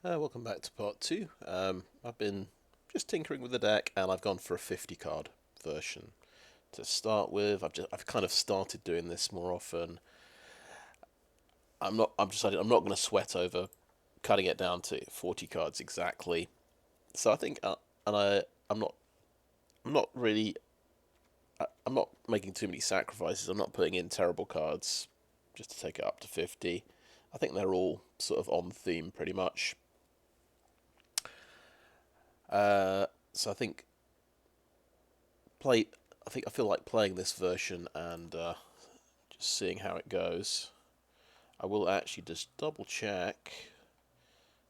Welcome back to part 2. I've been just tinkering with the deck, and I've gone for a 50 card version to start with. I've kind of started doing this more often. I'm decided I'm not going to sweat over cutting it down to 40 cards exactly. So I think, I'm not I'm not really I'm not making too many sacrifices. I'm not putting in terrible cards just to take it up to 50. I think they're all sort of on theme pretty much. So play. I feel like playing this version and just seeing how it goes. I will actually just double check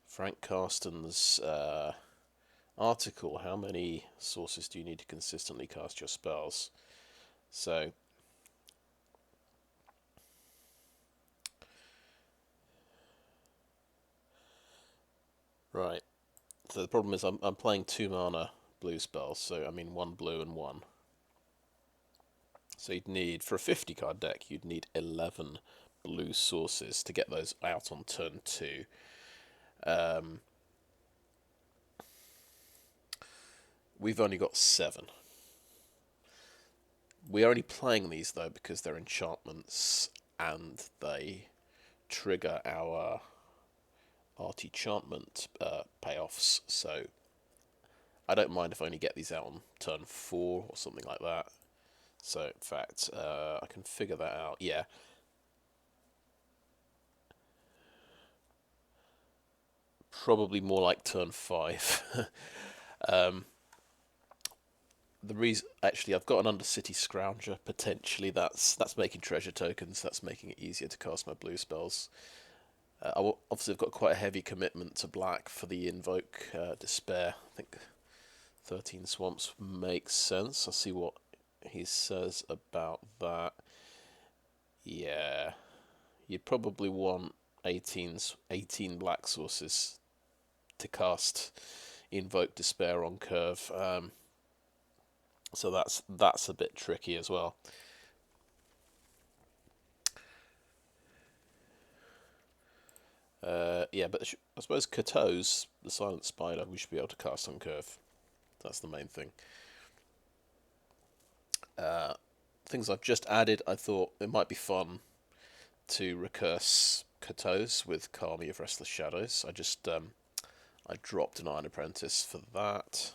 Frank Carsten's article. How many sources do you need to consistently cast your spells? So right. So the problem is I'm playing 2 mana blue spells. So I mean 1 blue and 1. So you'd need, for a 50 card deck, you'd need 11 blue sources to get those out on turn 2. We've only got 7. We're only playing these though because they're enchantments and they trigger our art enchantment payoffs. So I don't mind if I only get these out on turn 4 or something like that. So in fact, I can figure that out. Yeah. Probably more like turn 5. The reason, actually, I've got an Undercity Scrounger. Potentially, that's making treasure tokens. That's making it easier to cast my blue spells. Obviously, I've got quite a heavy commitment to black for the Invoke Despair. I think 13 Swamps makes sense. I'll see what he says about that. Yeah, you'd probably want 18 black sources to cast Invoke Despair on curve. So that's a bit tricky as well. Yeah, but I suppose Kotose, the Silent Spider, we should be able to cast on curve. That's the main thing. Things I've just added, I thought it might be fun to recurse Kotose with Kami of Restless Shadows. I dropped an Iron Apprentice for that.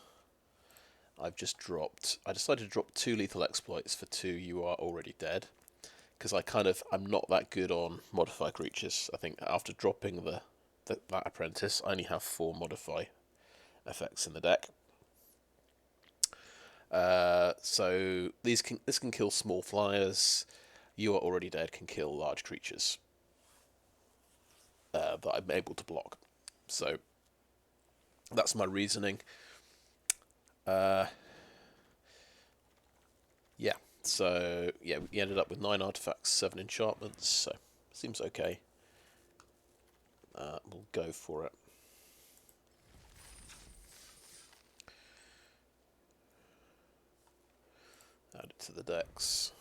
I decided to drop 2 lethal exploits for 2 You Are Already Dead. Because I'm not that good on modify creatures. I think after dropping that apprentice, I only have 4 modify effects in the deck. So this can kill small flyers. You Are Already Dead can kill large creatures that I'm able to block. So that's my reasoning. Yeah. So yeah, we ended up with 9 artifacts, 7 enchantments. So seems okay. We'll go for it. Add it to the decks.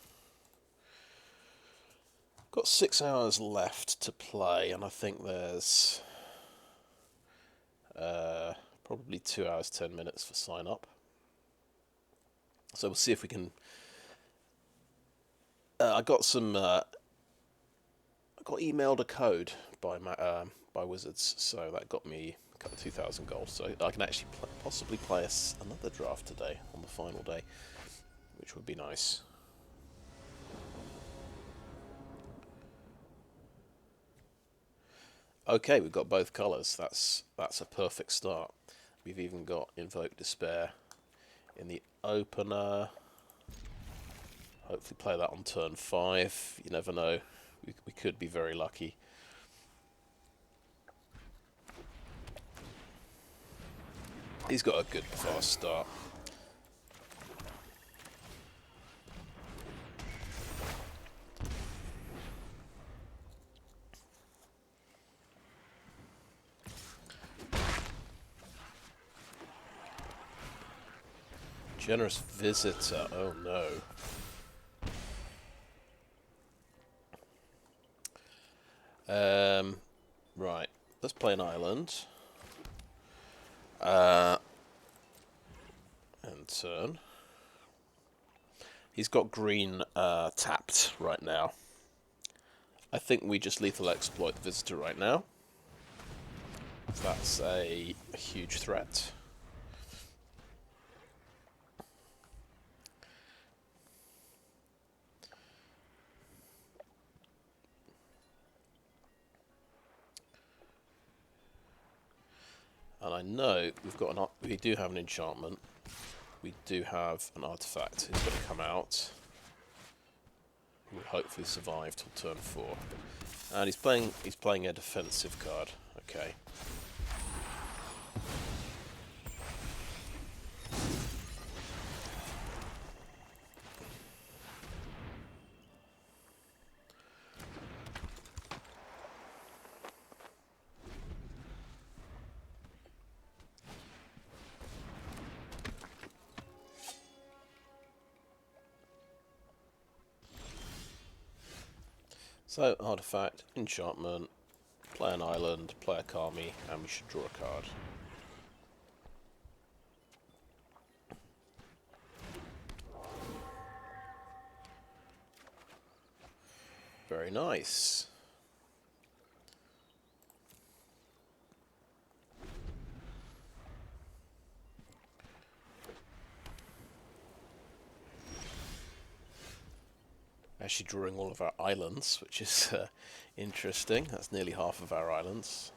Got 6 hours left to play, and I think there's probably 2 hours 10 minutes for sign up. So we'll see if we can. I got emailed a code by Wizards, so that got me 2,000 gold. So I can actually possibly play another draft today on the final day, which would be nice. Okay, we've got both colours. That's a perfect start. We've even got Invoke Despair in the opener. Hopefully play that on turn 5. You never know. We could be very lucky. He's got a good fast start. Generous Visitor. Oh no. Right. Let's play an island. And turn. He's got green tapped right now. I think we just lethal exploit the visitor right now. That's a huge threat. And I know we do have an enchantment. We do have an artifact who's going to come out. Who will hopefully survive till turn 4. And he's playing a defensive card. Okay. So, artifact, enchantment, play an island, play a Kami, and we should draw a card. Very nice. Actually drawing all of our islands, which is interesting. That's nearly half of our islands.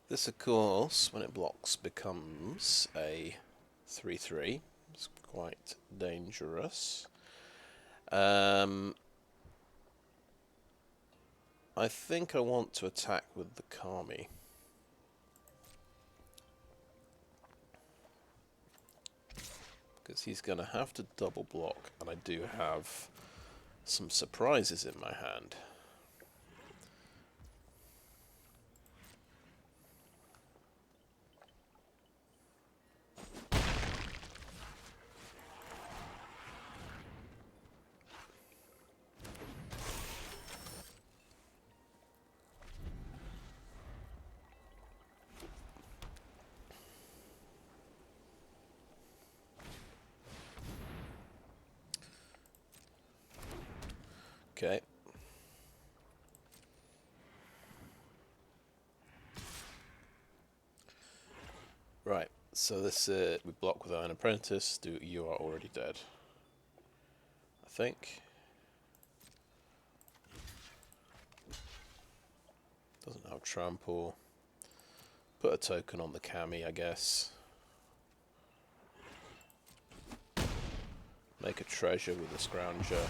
This, of course, when it blocks, becomes a 3/3. It's quite dangerous. I think I want to attack with the Kami. Because he's going to have to double block, and I do have some surprises in my hand. Okay. Right, so this we block with Iron Apprentice. You are already dead, I think. Doesn't have trample. Put a token on the Kami, I guess. Make a treasure with the Scrounger.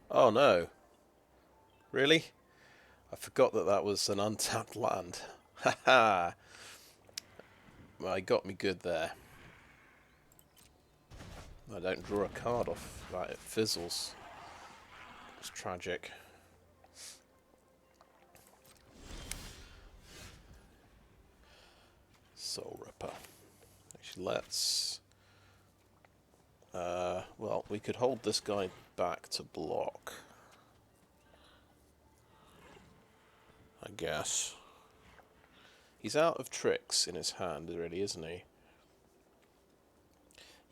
Oh no. Really? I forgot that that was an untapped land. Haha. Well, he got me good there. I don't draw a card off that, it fizzles. It's tragic. Soulripper. Actually, let's... well, we could hold this guy back to block. I guess. He's out of tricks in his hand, really, isn't he?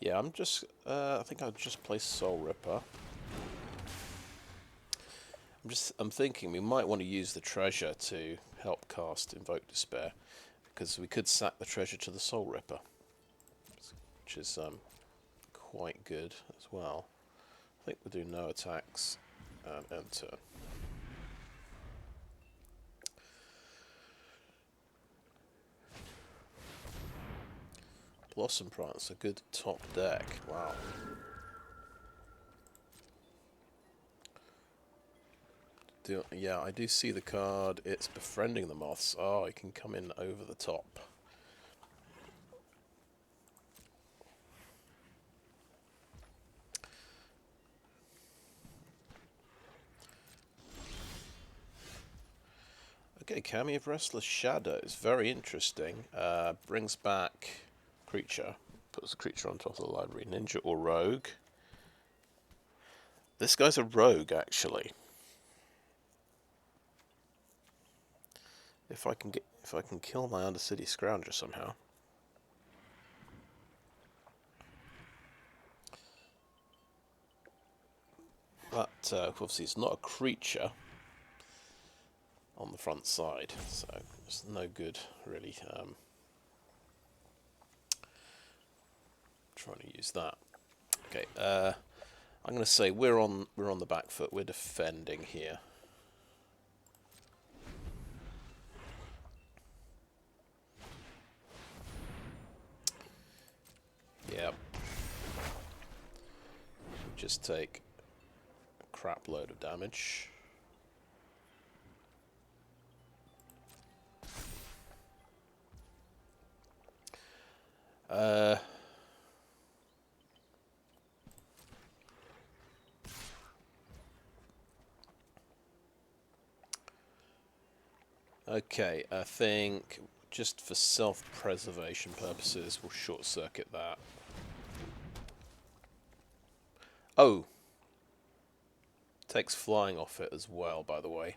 Yeah, I think I'll just play Soulripper. I'm thinking we might want to use the treasure to help cast Invoke Despair, because we could sack the treasure to the Soulripper, which is quite good as well. I think we'll do no attacks and end turn. Blossom Prance, a good top deck. Wow. Yeah, I do see the card. It's befriending the moths. Oh, it can come in over the top. Okay, Kami of Restless Shadows. Very interesting. Brings back creature. Puts a creature on top of the library. Ninja or rogue. This guy's a rogue, actually. If I can kill my Undercity Scrounger somehow. But obviously it's not a creature on the front side, so it's no good really trying to use that. Okay, I'm going to say we're on the back foot. We're defending here. Yep. Just take a crap load of damage. Okay, I think just for self-preservation purposes, we'll short-circuit that. Oh! Takes flying off it as well, by the way.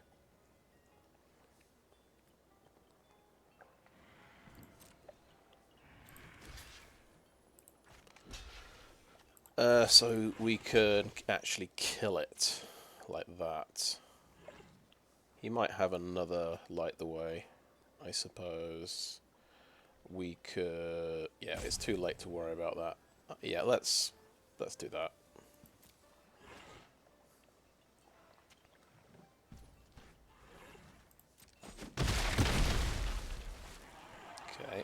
So we could actually kill it like that. He might have another light the way, I suppose. We could... Yeah, it's too late to worry about that. Yeah, let's do that. Okay.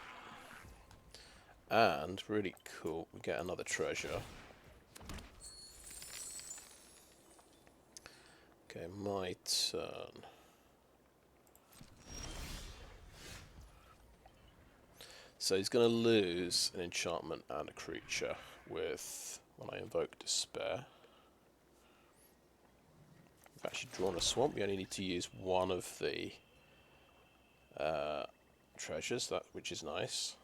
And, really cool, we get another treasure. Okay, my turn. So he's going to lose an enchantment and a creature with when I invoke Despair. I've actually drawn a swamp. We only need to use one of the treasures, which is nice.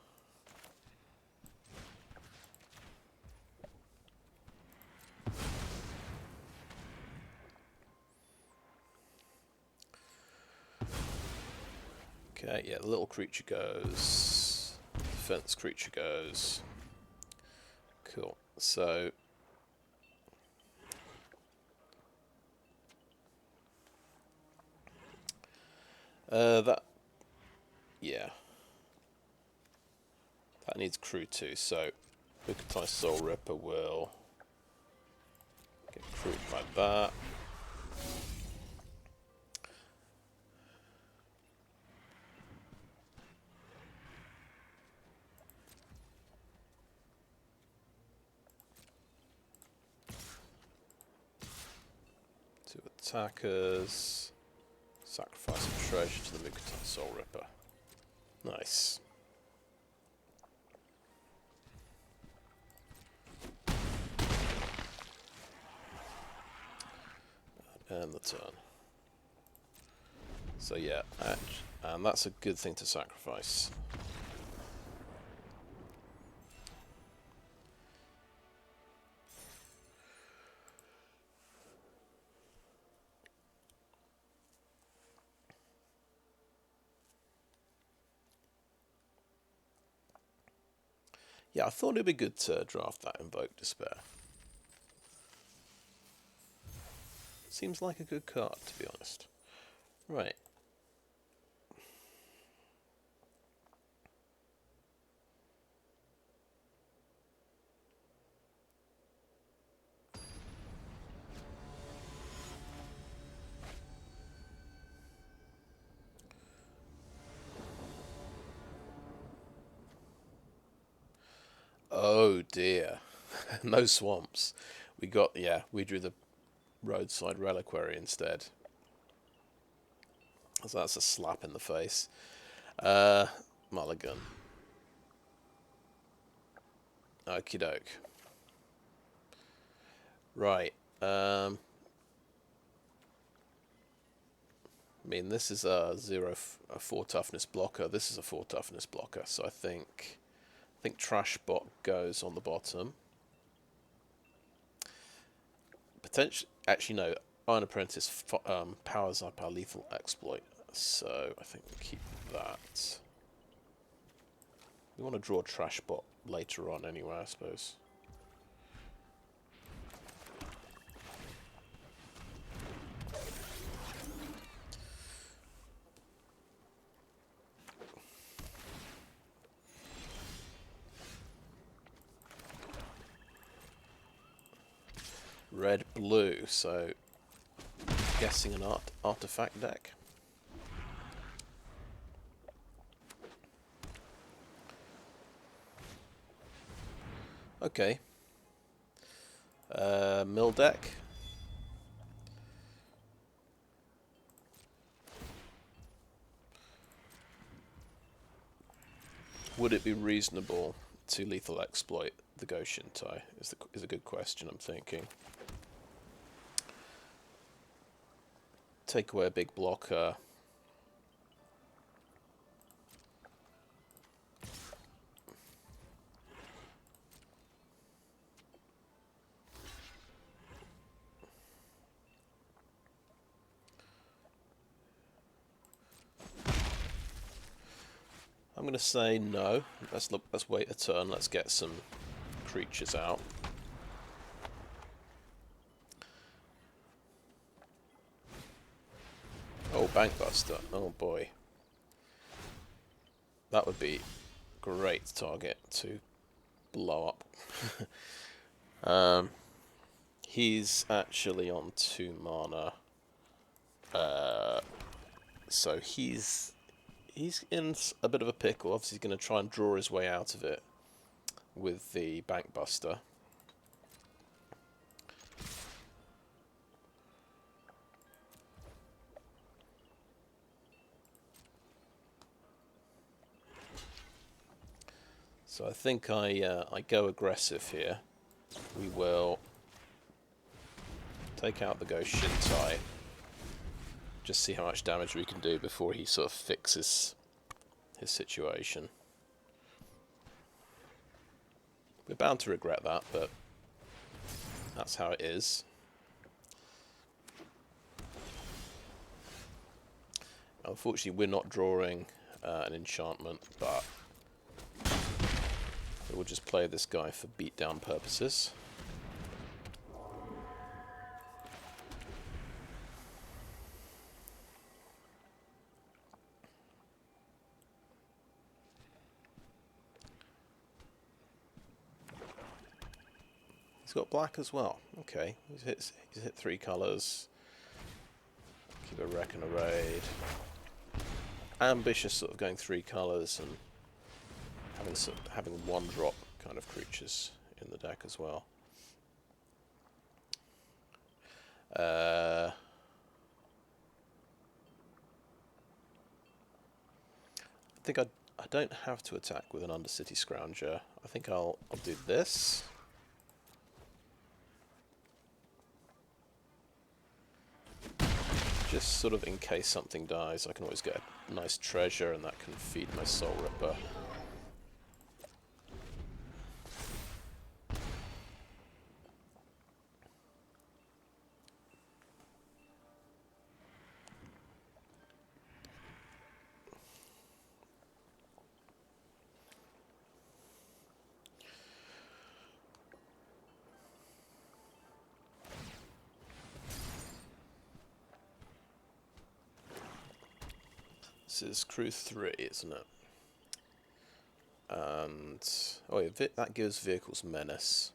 Okay, yeah, the little creature goes. Defense creature goes. Cool. So yeah, that needs crew too. So Mukotai Soulripper will get crewed by that. Two attackers. Sacrifice a treasure to the Mukotai Soulripper. Nice. And the turn. So yeah, and that's a good thing to sacrifice. Yeah, I thought it'd be good to draft that Invoke Despair. Seems like a good card, to be honest. Right. Oh dear. No swamps. We drew the Roadside Reliquary instead. So that's a slap in the face. Mulligan. Okie doke. Right. I mean, this is a 4 toughness blocker. This is a 4 toughness blocker. So I think Trash-Bot goes on the bottom. Potentially, actually no. Iron Apprentice powers up our lethal exploit. So I think we'll keep that. We want to draw Trash-Bot later on anyway, I suppose. Red, blue, so guessing an artifact deck. Okay. Mill deck. Would it be reasonable to lethal exploit the Goshintai? Is a good question, I'm thinking. Take away a big blocker. I'm going to say no. Let's wait a turn. Let's get some creatures out. Oh, Bankbuster. Oh boy. That would be a great target to blow up. He's actually on 2 mana. So he's in a bit of a pickle. Obviously he's going to try and draw his way out of it with the Bankbuster. So I think I go aggressive here. We will take out the Goshintai. Just see how much damage we can do before he sort of fixes his situation. We're bound to regret that, but that's how it is. Unfortunately, we're not drawing an enchantment, but we'll just play this guy for beatdown purposes. He's got black as well. Okay, he's hit 3 colours. Keep a wreck and a raid. Ambitious, sort of going 3 colours and having 1-drop kind of creatures in the deck as well. I think I don't have to attack with an Undercity Scrounger. I think I'll do this. Just sort of in case something dies, I can always get a nice treasure and that can feed my Soulripper. This is crew 3, isn't it? And oh yeah, that gives vehicles menace.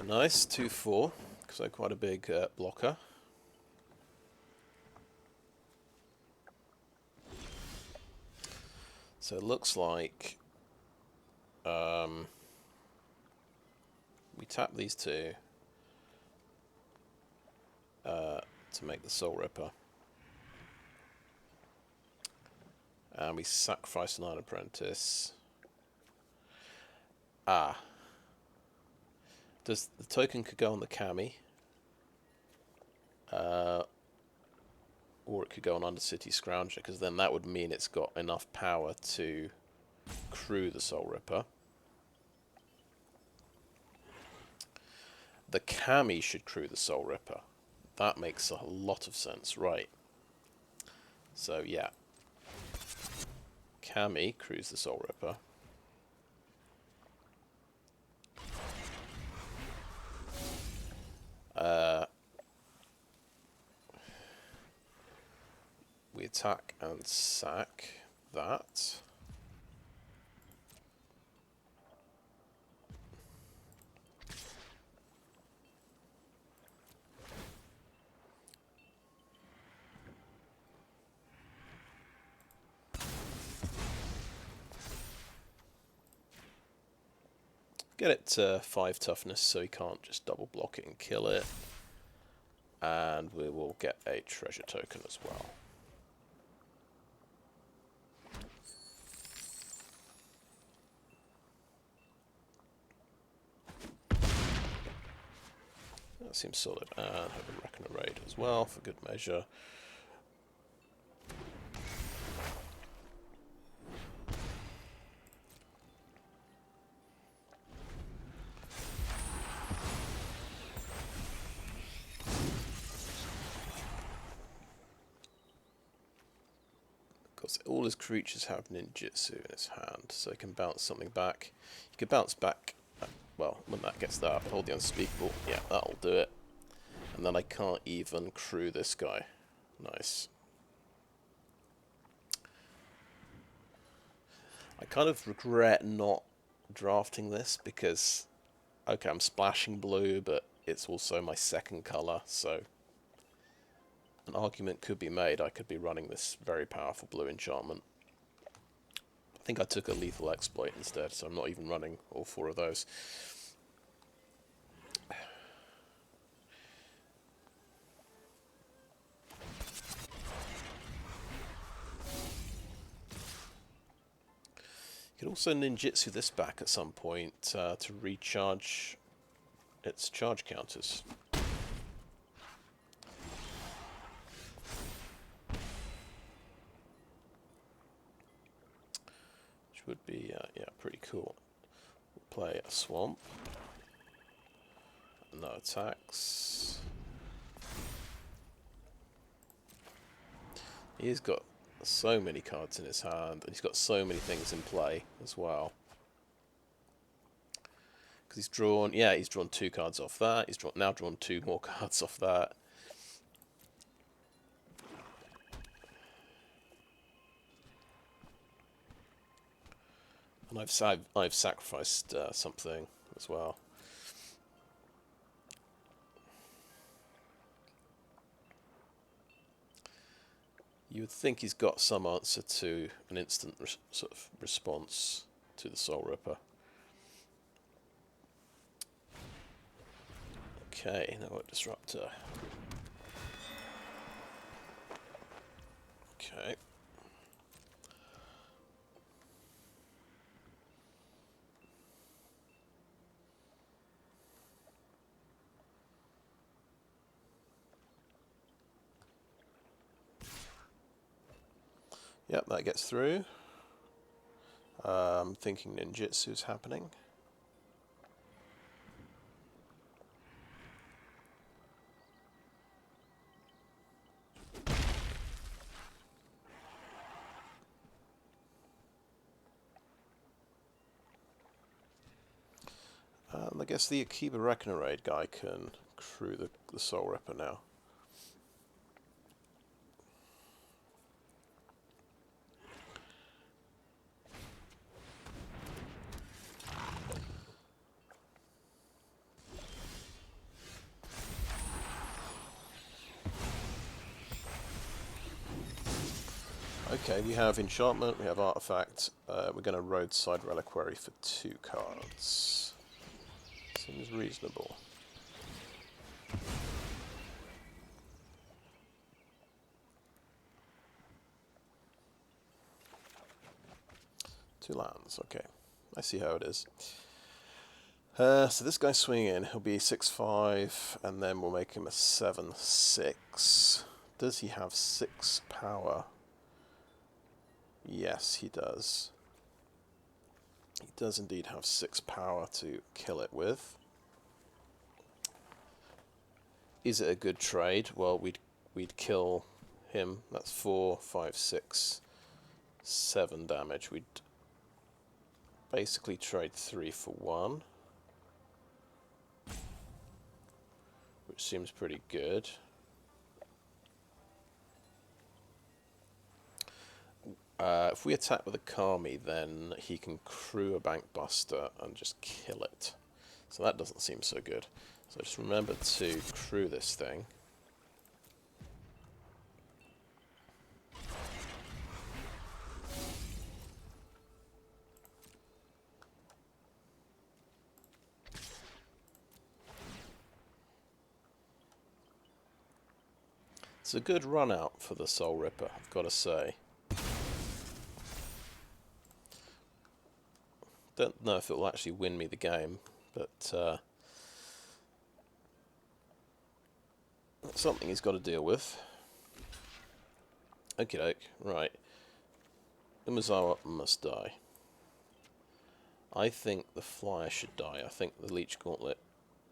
Nice, 2-4, so quite a big blocker. So it looks like we tap these two to make the Soulripper. And we sacrifice an Iron Apprentice. Ah. Does the token could go on the Kami. Or it could go on Undercity Scrounger, because then that would mean it's got enough power to crew the Soulripper. The Kami should crew the Soulripper. That makes a lot of sense, right. So, yeah. Kami crews the Soulripper. We attack and sack that. Get it to 5 toughness so he can't just double block it and kill it. And we will get a treasure token as well. That seems solid. And have a Reckoner Raid as well for good measure. Because all his creatures have ninjitsu in his hand, so he can bounce something back. He could bounce back. Well, when that gets that, hold the unspeakable. Yeah, that'll do it. And then I can't even crew this guy. Nice. I kind of regret not drafting this because, okay, I'm splashing blue, but it's also my second colour, so an argument could be made I could be running this very powerful blue enchantment. I think I took a lethal exploit instead, so I'm not even running all 4 of those. You could also ninjitsu this back at some point to recharge its charge counters. Which would be, yeah, pretty cool. We'll play a swamp. No attacks. He's got so many cards in his hand, and he's got so many things in play as well. Because he's drawn, yeah, he's drawn 2 cards off that. He's now drawn 2 more cards off that. And I've sacrificed something as well. You would think he's got some answer to an instant sort of response to the Soulripper. Okay, now what disruptor? Okay. Yep, that gets through. Thinking ninjitsu's happening. I guess the Okiba Reckoner Raid guy can crew the Soulripper now. Okay, we have enchantment, we have artifact. We're going to Roadside Reliquary for 2 cards. Seems reasonable. Two lands, okay. I see how it is. So this guy's swinging in. He'll be 6/5, and then we'll make him a 7/6. Does he have 6 power? Yes, he does. He does indeed have 6 power to kill it with. Is it a good trade? Well, we'd kill him. That's 4, 5, 6, 7 damage. We'd basically trade 3 for 1. Which seems pretty good. If we attack with a Kami, then he can crew a Bank Buster and just kill it. So that doesn't seem so good. So just remember to crew this thing. It's a good run out for the Soulripper, I've got to say. Don't know if it will actually win me the game, but that's something he's got to deal with. Okie doke, right. Umezawa must die. I think the Flyer should die. I think the Leech Gauntlet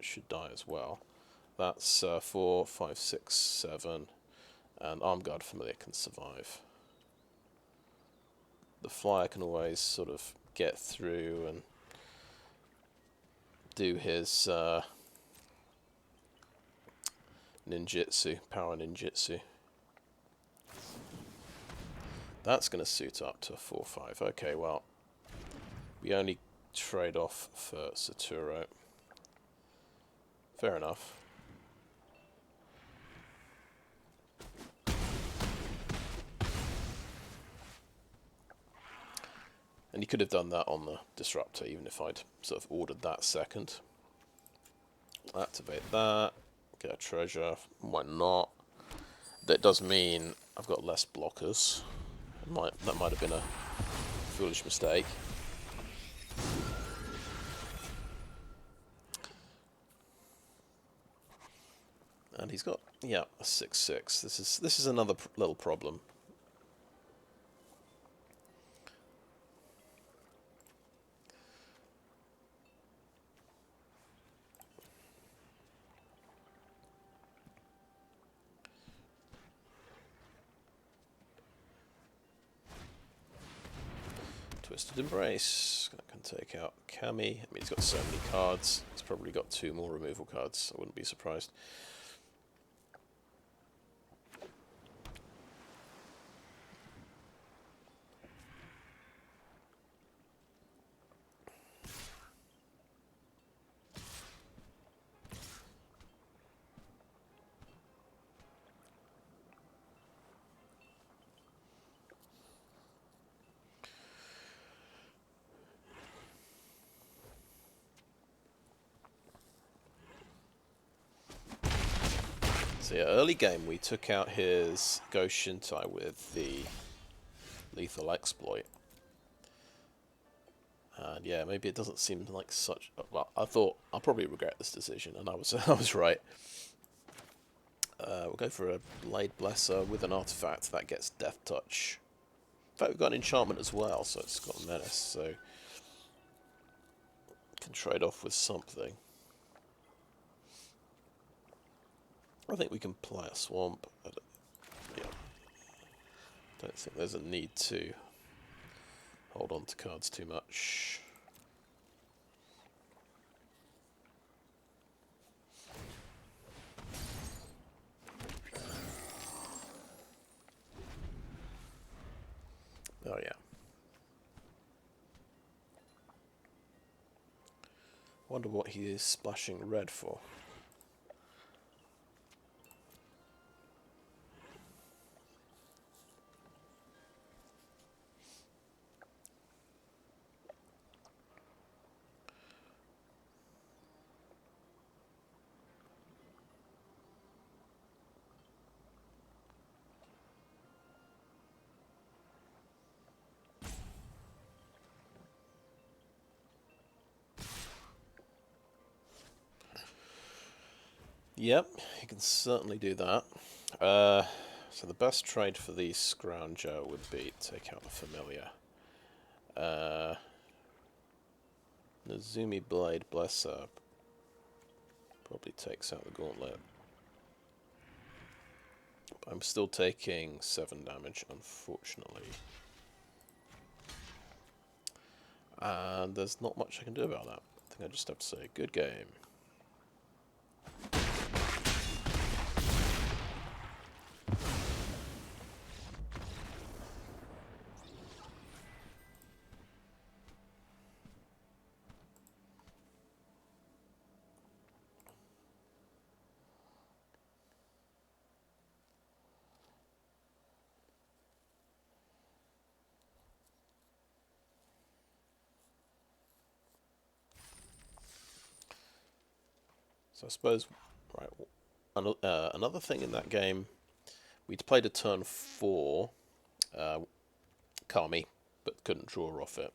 should die as well. That's 4, 5, 6, 7, and Arm Guard Familiar can survive. The Flyer can always sort of get through and do his ninjitsu, power ninjitsu. That's going to suit up to a 4/5. Okay, well, we only trade off for Saturo. Fair enough. And you could have done that on the Disruptor, even if I'd sort of ordered that second. Activate that, get a treasure, why not? That does mean I've got less blockers. That might have been a foolish mistake. And he's got, yeah, a 6/6. This is another little problem. Twisted Embrace. That can take out Kami. I mean, he's got so many cards. He's probably got 2 more removal cards. I wouldn't be surprised. So yeah, early game we took out his Ghost Shintai with the Lethal Exploit. And yeah, maybe it doesn't seem like such... Well, I thought I'll probably regret this decision, and I was right. We'll go for a Bladeblesser with an artifact that gets Death Touch. In fact, we've got an enchantment as well, so it's got Menace, so... can trade off with something. I think we can play a Swamp. Don't think there's a need to hold on to cards too much. Oh yeah. Wonder what he is splashing red for. Yep, you can certainly do that. So the best trade for the Scrounger would be take out the familiar. Nezumi Bladeblesser probably takes out the gauntlet. I'm still taking 7 damage, unfortunately. And there's not much I can do about that. I think I just have to say, good game. So I suppose, right, another thing in that game, we'd played a turn 4 Kami, but couldn't draw off it.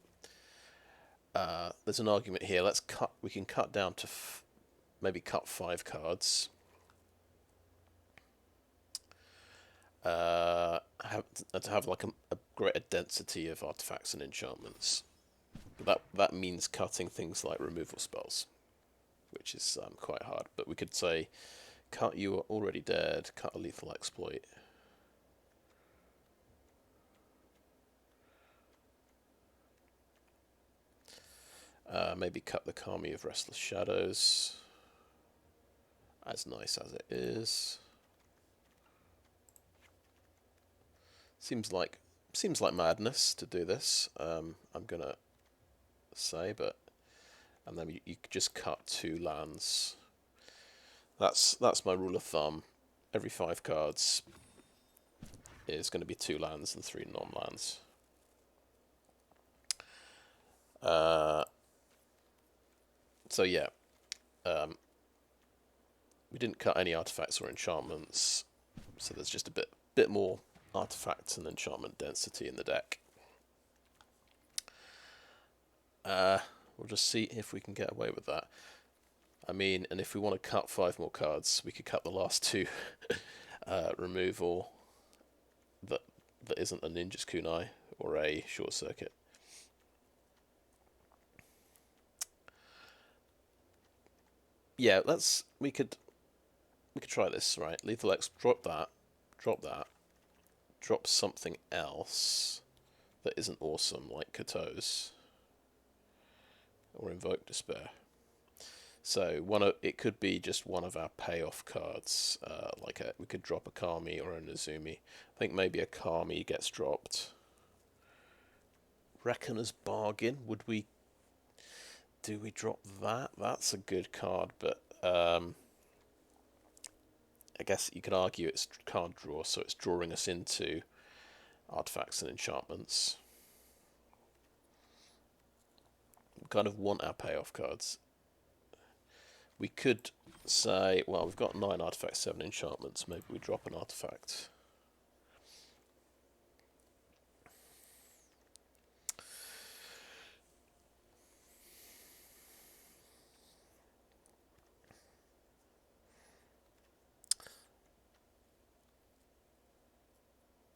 There's an argument here. We can cut down to maybe cut 5 cards. To have like a greater density of artifacts and enchantments. But that means cutting things like removal spells, which is quite hard. But we could say, cut You Are Already Dead, cut a lethal exploit. Maybe cut the Kami of Restless Shadows, as nice as it is. Seems like madness to do this. I'm gonna say, but and then you could just cut 2 lands. That's my rule of thumb. Every 5 cards is going to be 2 lands and 3 non-lands. So yeah, we didn't cut any artifacts or enchantments, so there's just a bit more artifacts and enchantment density in the deck. We'll just see if we can get away with that. I mean, and if we want to cut 5 more cards, we could cut the last 2 removal that isn't a Ninja's Kunai or a Short Circuit. Yeah, we could try this, right? Lethal X, drop that, drop something else that isn't awesome, like Kotose, or Invoke Despair. So it could be just one of our payoff cards, we could drop a Kami or a Nezumi. I think maybe a Kami gets dropped. Reckoner's Bargain, do we drop that? That's a good card, but I guess you could argue it's card draw, so it's drawing us into artifacts and enchantments. We kind of want our payoff cards. We could say, well, we've got 9 artifacts, 7 enchantments. Maybe we drop an artifact.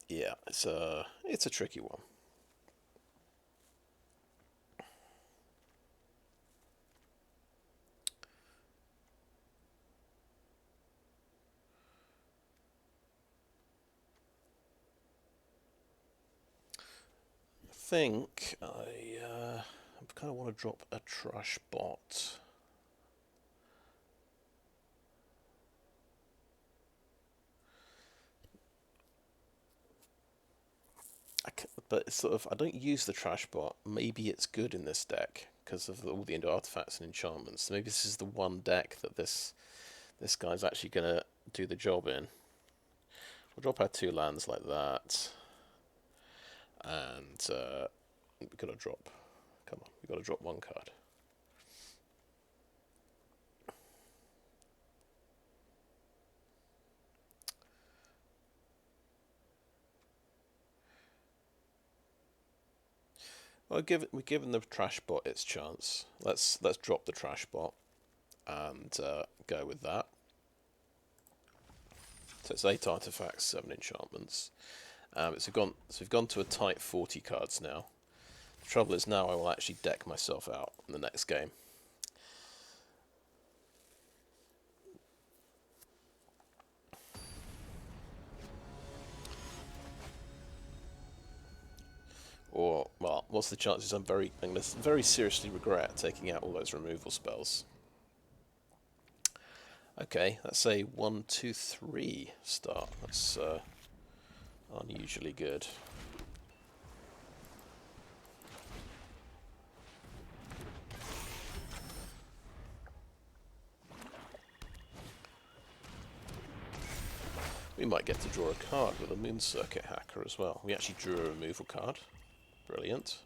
Yeah, it's a tricky one. I think I kind of want to drop a Trash-Bot. But it's sort of, I don't use the Trash-Bot. Maybe it's good in this deck because of all the artifacts and enchantments. So maybe this is the one deck that this guy's actually gonna do the job in. We'll drop our 2 lands like that, and we've got to drop. Come on, we've got to drop 1 card. Well, we've given the Trash-Bot its chance. Let's drop the Trash-Bot and go with that. So it's 8 artifacts, 7 enchantments. So we've gone to a tight 40 cards now. The trouble is now I will actually deck myself out in the next game. Or, well, what's the chances I'm going to very seriously regret taking out all those removal spells. Okay, that's a 1, 2, 3 start. That's unusually good. We might get to draw a card with a Moon Circuit Hacker as well. We actually drew a removal card. Brilliant.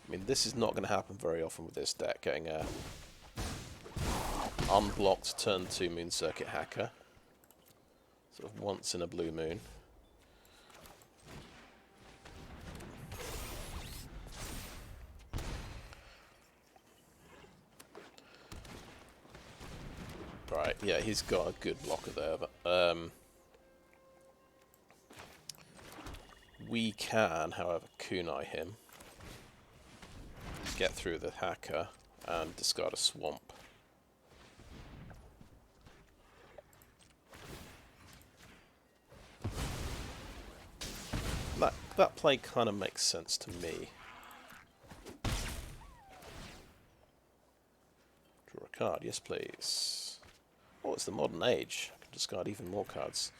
I mean, this is not going to happen very often with this deck, getting a unblocked turn 2 Moon Circuit Hacker. Sort of once in a blue moon. Right, yeah, he's got a good blocker there, but we can, however, kunai him, get through the hacker, and discard a swamp. That play kind of makes sense to me. Draw a card, yes please. Oh, it's the modern age. I can discard even more cards.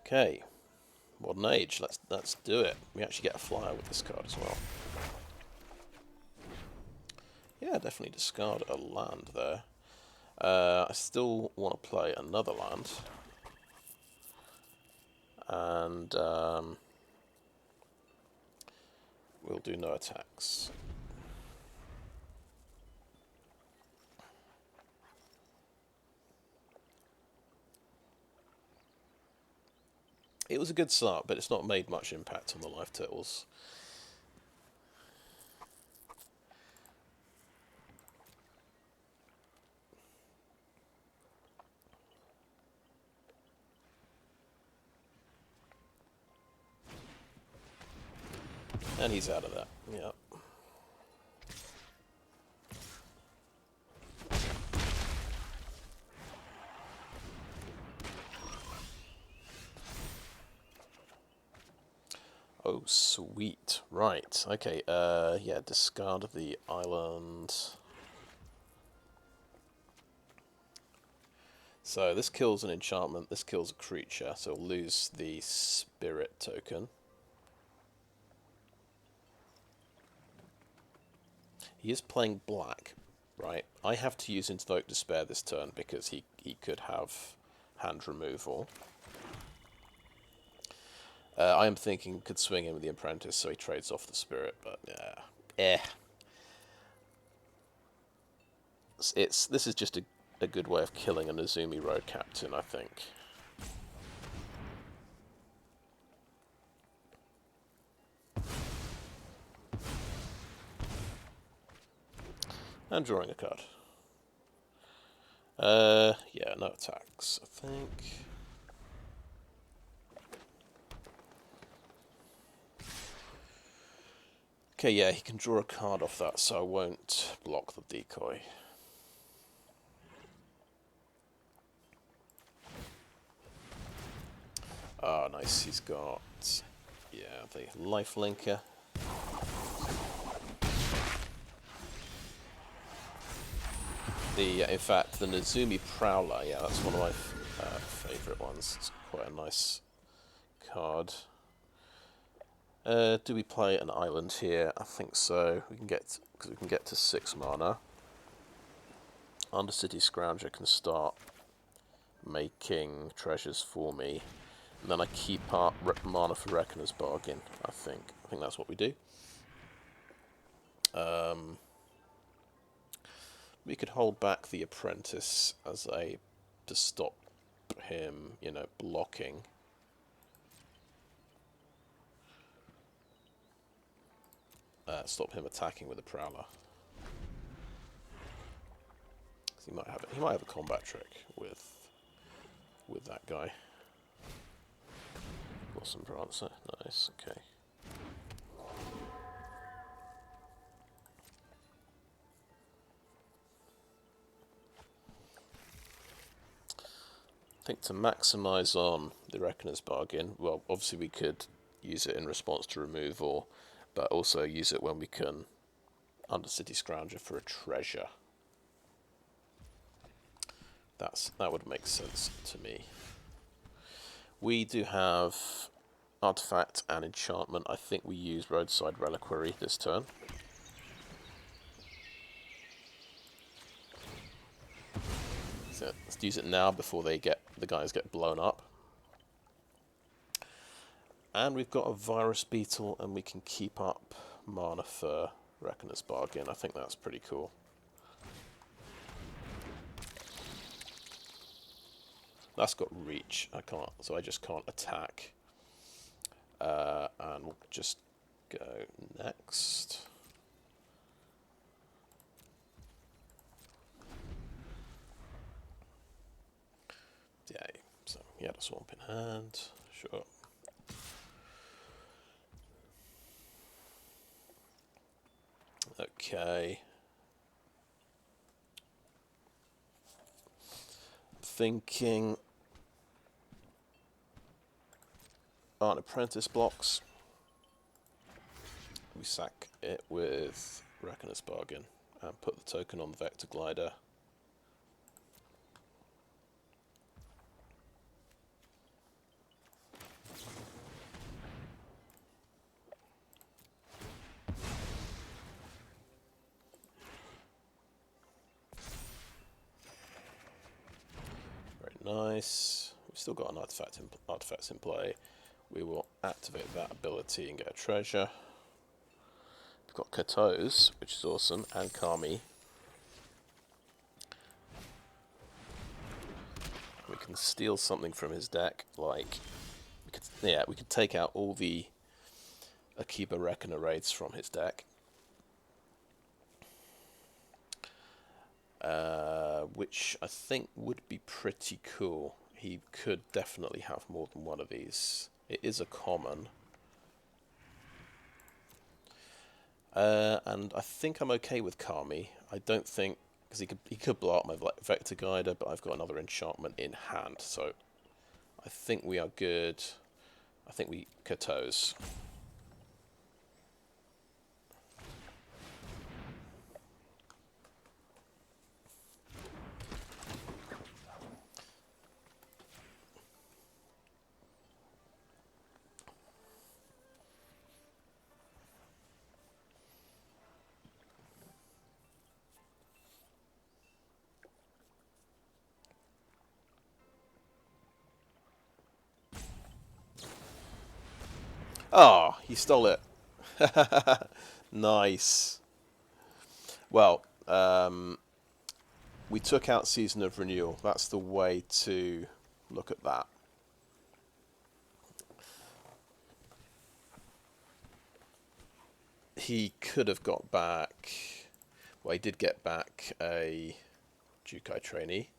Okay, modern age. Let's do it. We actually get a flyer with this card as well. Yeah, definitely discard a land there. I still want to play another land. And we'll do no attacks. It was a good start, but it's not made much impact on the life totals. And he's out of that, yeah. Oh, sweet. Right, okay, yeah, discard the island. So this kills an enchantment, this kills a creature, so we'll lose the spirit token. He is playing black, right? I have to use Invoke Despair this turn because he could have hand removal. I am thinking could swing in with the Apprentice, so he trades off the spirit, but this is just a good way of killing a Nezumi Road Captain, I think. And drawing a card. Yeah, no attacks, I think. Okay, yeah, he can draw a card off that, so I won't block the decoy. Ah, nice, he's got, yeah, the lifelinker. In fact, the Nezumi Prowler, yeah, that's one of my favourite ones. It's quite a nice card. Do we play an island here? I think so. Because we can get to 6 mana. Undercity Scrounger can start making treasures for me, and then I keep mana for Reckoner's Bargain. I think that's what we do. We could hold back the apprentice as a to stop him, you know, blocking. Stop him attacking with a prowler. He might have a combat trick with that guy. Awesome Prancer, nice, okay. I think to maximise on the Reckoner's Bargain, well, obviously we could use it in response to removal, but also use it when we can Undercity Scrounger for a treasure. That would make sense to me. We do have Artifact and Enchantment. I think we use Roadside Reliquary this turn. So let's use it now before the guys get blown up. And we've got a Virus Beetle, and we can keep up mana for Reckoner's Bargain. I think that's pretty cool. That's got reach. So I just can't attack. And we'll just go next. Yay. So he had a swamp in hand. Sure. Okay. Thinking on apprentice blocks. We sack it with Reckoner's Bargain and put the token on the Vector Glider. Very nice. We've still got an artifacts in play. We will activate that ability and get a treasure. We've got Kotose, which is awesome, and Kami. We can steal something from his deck, like we could take out all the Okiba Reckoner raids from his deck, which I think would be pretty cool. He could definitely have more than one of these. It is a common. And I think I'm okay with Kami. I don't think, because he could blow up my Vector Guider, but I've got another enchantment in hand, so I think we are good. I think we Kotose. Oh, he stole it. Nice. Well, we took out Season of Renewal. That's the way to look at that. He could have got back... Well, he did get back a Jukai trainee.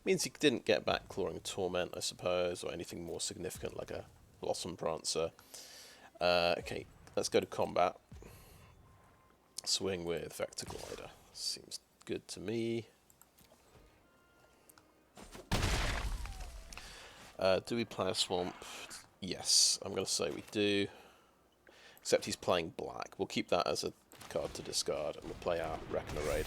Means he didn't get back Clawing Torment, I suppose, or anything more significant like a Blossom Prancer. Okay, let's go to combat. Swing with Vector Glider. Seems good to me. Do we play a swamp? Yes, I'm going to say we do. Except he's playing black. We'll keep that as a card to discard, and we'll play our Reckoner Raid.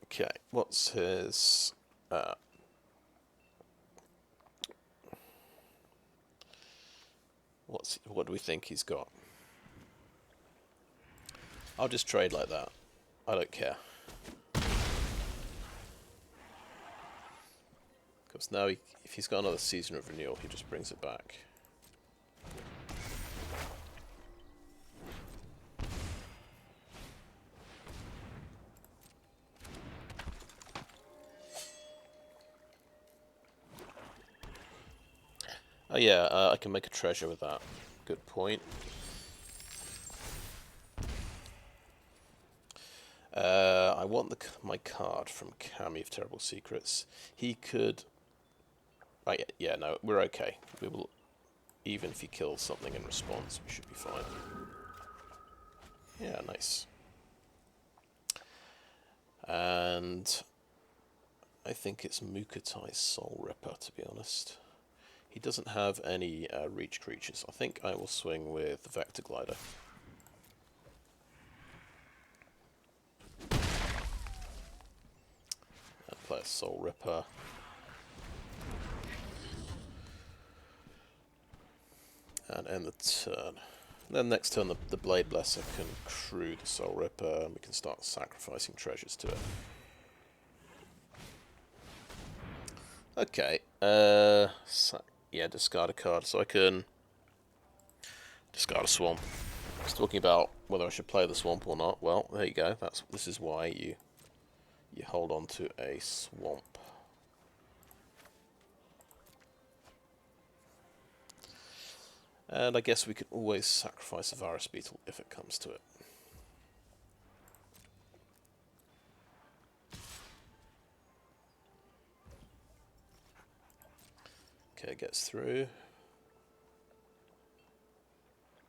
Okay, what's his... what do we think he's got? I'll just trade like that. I don't care. Because now, if he's got another Season of Renewal, he just brings it back. Oh yeah, I can make a treasure with that. Good point. I want my card from Kami of Terrible Secrets. He could... Oh, yeah, no, we're okay. We will... Even if he kills something in response, we should be fine. Yeah, nice. And... I think it's Mukotai Soulripper, to be honest. He doesn't have any reach creatures. I think I will swing with the Vector Glider. And play a Soulripper. And end the turn. And then next turn the Bladeblesser can crew the Soulripper and we can start sacrificing treasures to it. Okay. Yeah, discard a card. So I can discard a Swamp. I was talking about whether I should play the Swamp or not. Well, there you go. This is why you hold on to a Swamp. And I guess we could always sacrifice a Virus Beetle if it comes to it. Okay, it gets through.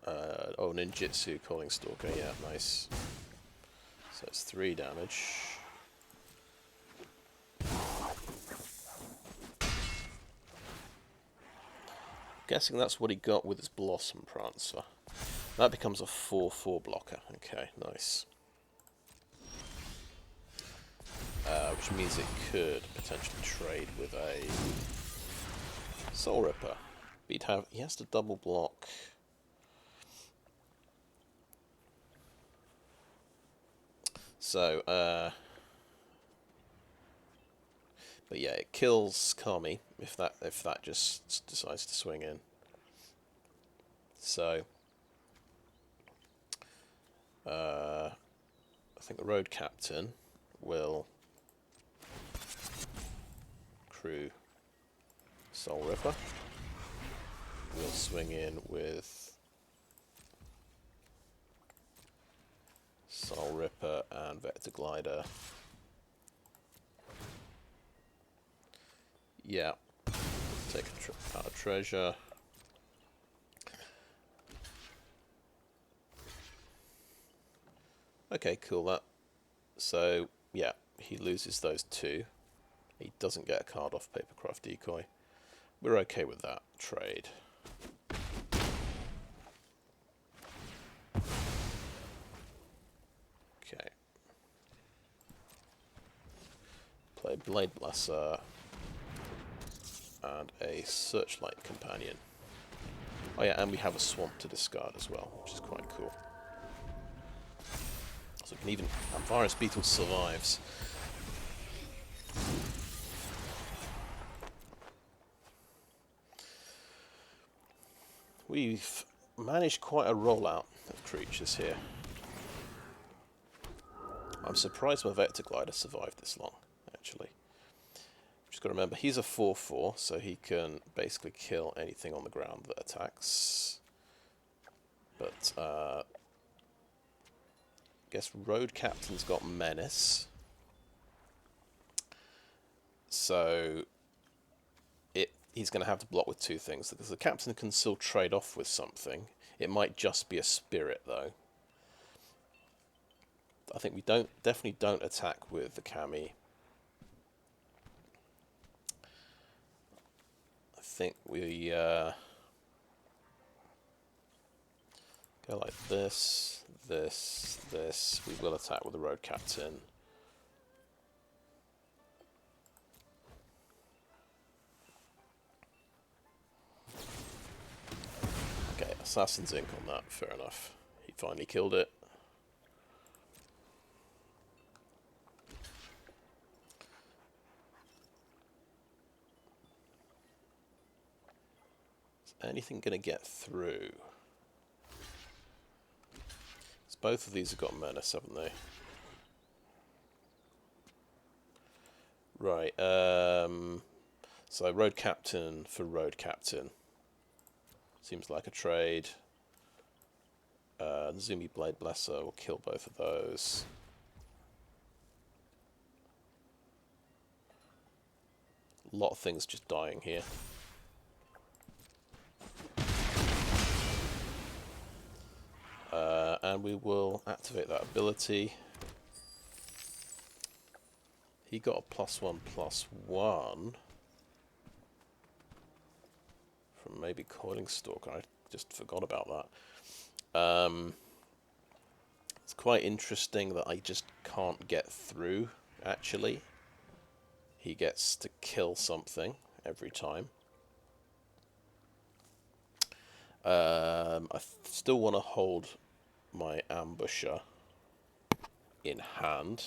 Oh, ninjitsu, Calling Stalker, yeah, nice. So it's 3 damage. Guessing that's what he got with his Blossom Prancer. That becomes a 4/4 blocker. Okay, nice. Which means it could potentially trade with a Soulripper. But he has to double block. So, but yeah, it kills Kami if that just decides to swing in. So, I think the Road Captain will crew Soulripper. We'll swing in with Soulripper and Vector Glider. Yeah, take out a treasure. Okay, cool. So yeah, he loses those 2. He doesn't get a card off Papercraft Decoy. We're okay with that trade. Okay. Play Bladeblesser and a Searchlight Companion. Oh yeah, and we have a Swamp to discard as well, which is quite cool. So we can even... Virus Beetle survives. We've managed quite a rollout of creatures here. I'm surprised my Vector Glider survived this long, actually. Just got to remember, he's a 4/4, so he can basically kill anything on the ground that attacks. But, I guess Road Captain's got Menace. So, he's going to have to block with 2 things, because the Captain can still trade off with something. It might just be a Spirit, though. I think we definitely don't attack with the Kami. I think we go like this, this, this. We will attack with the Road Captain. Okay, Assassin's Ink on that, fair enough. He finally killed it. anything going to get through? So both of these have got menace, haven't they? Right, so Road Captain for Road Captain. Seems like a trade. Nezumi Bladeblesser will kill both of those. A lot of things just dying here. And we will activate that ability. He got a +1/+1 from maybe Coiling Stalker. I just forgot about that. It's quite interesting that I just can't get through, actually. He gets to kill something every time. I still want to hold my Ambusher in hand.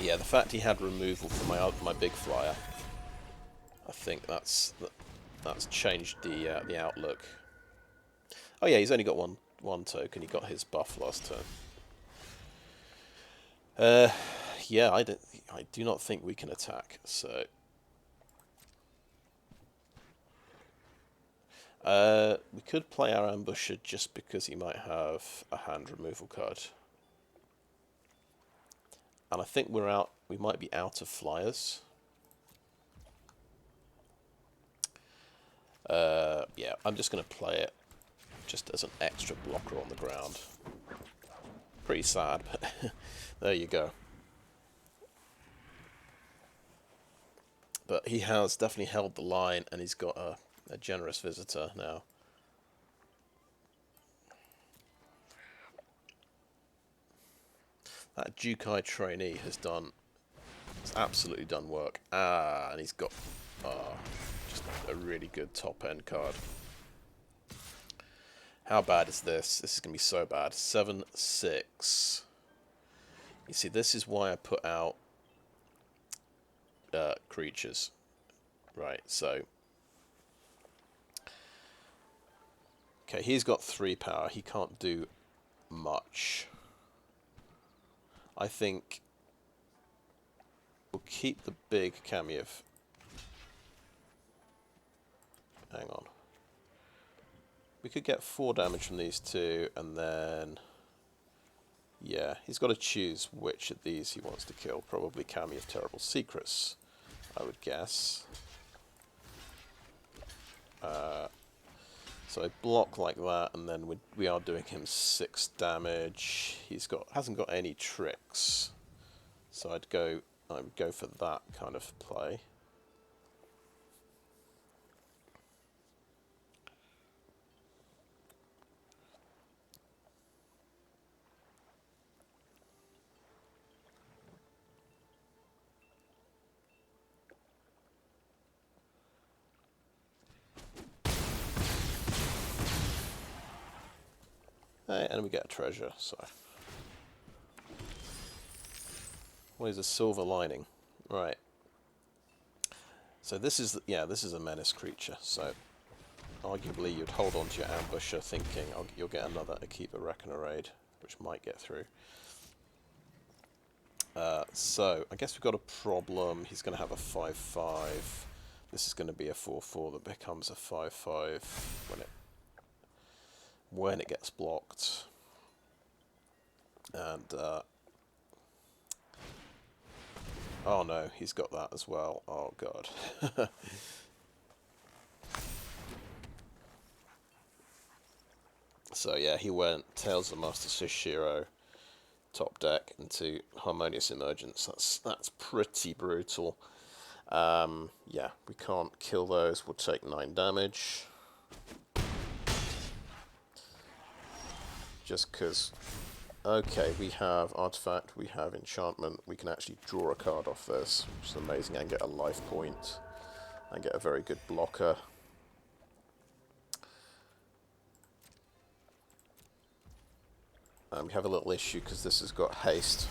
Yeah, the fact he had removal for my big flyer, I think that's changed the outlook. Oh yeah, he's only got one token. He got his buff last turn. Yeah, I do not think we can attack. So we could play our Ambusher just because he might have a hand removal card. And I think we might be out of flyers. Yeah, I'm just going to play it just as an extra blocker on the ground. Pretty sad, but there you go. But he has definitely held the line, and he's got a generous visitor now. That Jukai trainee has absolutely done work. And he's got just a really good top-end card. How bad is this? This is going to be so bad. 7/6. You see, this is why I put out creatures. Right, so... Okay, he's got 3 power. He can't do much. I think we'll keep the big cameo. Hang on. We could get 4 damage from these two, and then... Yeah, he's got to choose which of these he wants to kill. Probably Cameo of Terrible Secrets, I would guess. So I block like that, and then we are doing him 6 damage. Hasn't got any tricks, so I would go for that kind of play. And we get a treasure, so... What is a silver lining? Right. So this is a menace creature, so... Arguably you'd hold on to your Ambusher thinking you'll get another Okiba Reckoner raid, which might get through. So, I guess we've got a problem. He's going to have a 5/5. This is going to be a 4/4 that becomes a 5/5 when it gets blocked. And, oh no, he's got that as well. Oh god. So yeah, he went Tales of Master Toshiro top deck into Harmonious Emergence. That's pretty brutal. Yeah, we can't kill those. We'll take 9 damage. Just because... Okay, we have Artifact, we have Enchantment. We can actually draw a card off this, which is amazing, and get a life point. And get a very good blocker. We have a little issue because this has got haste.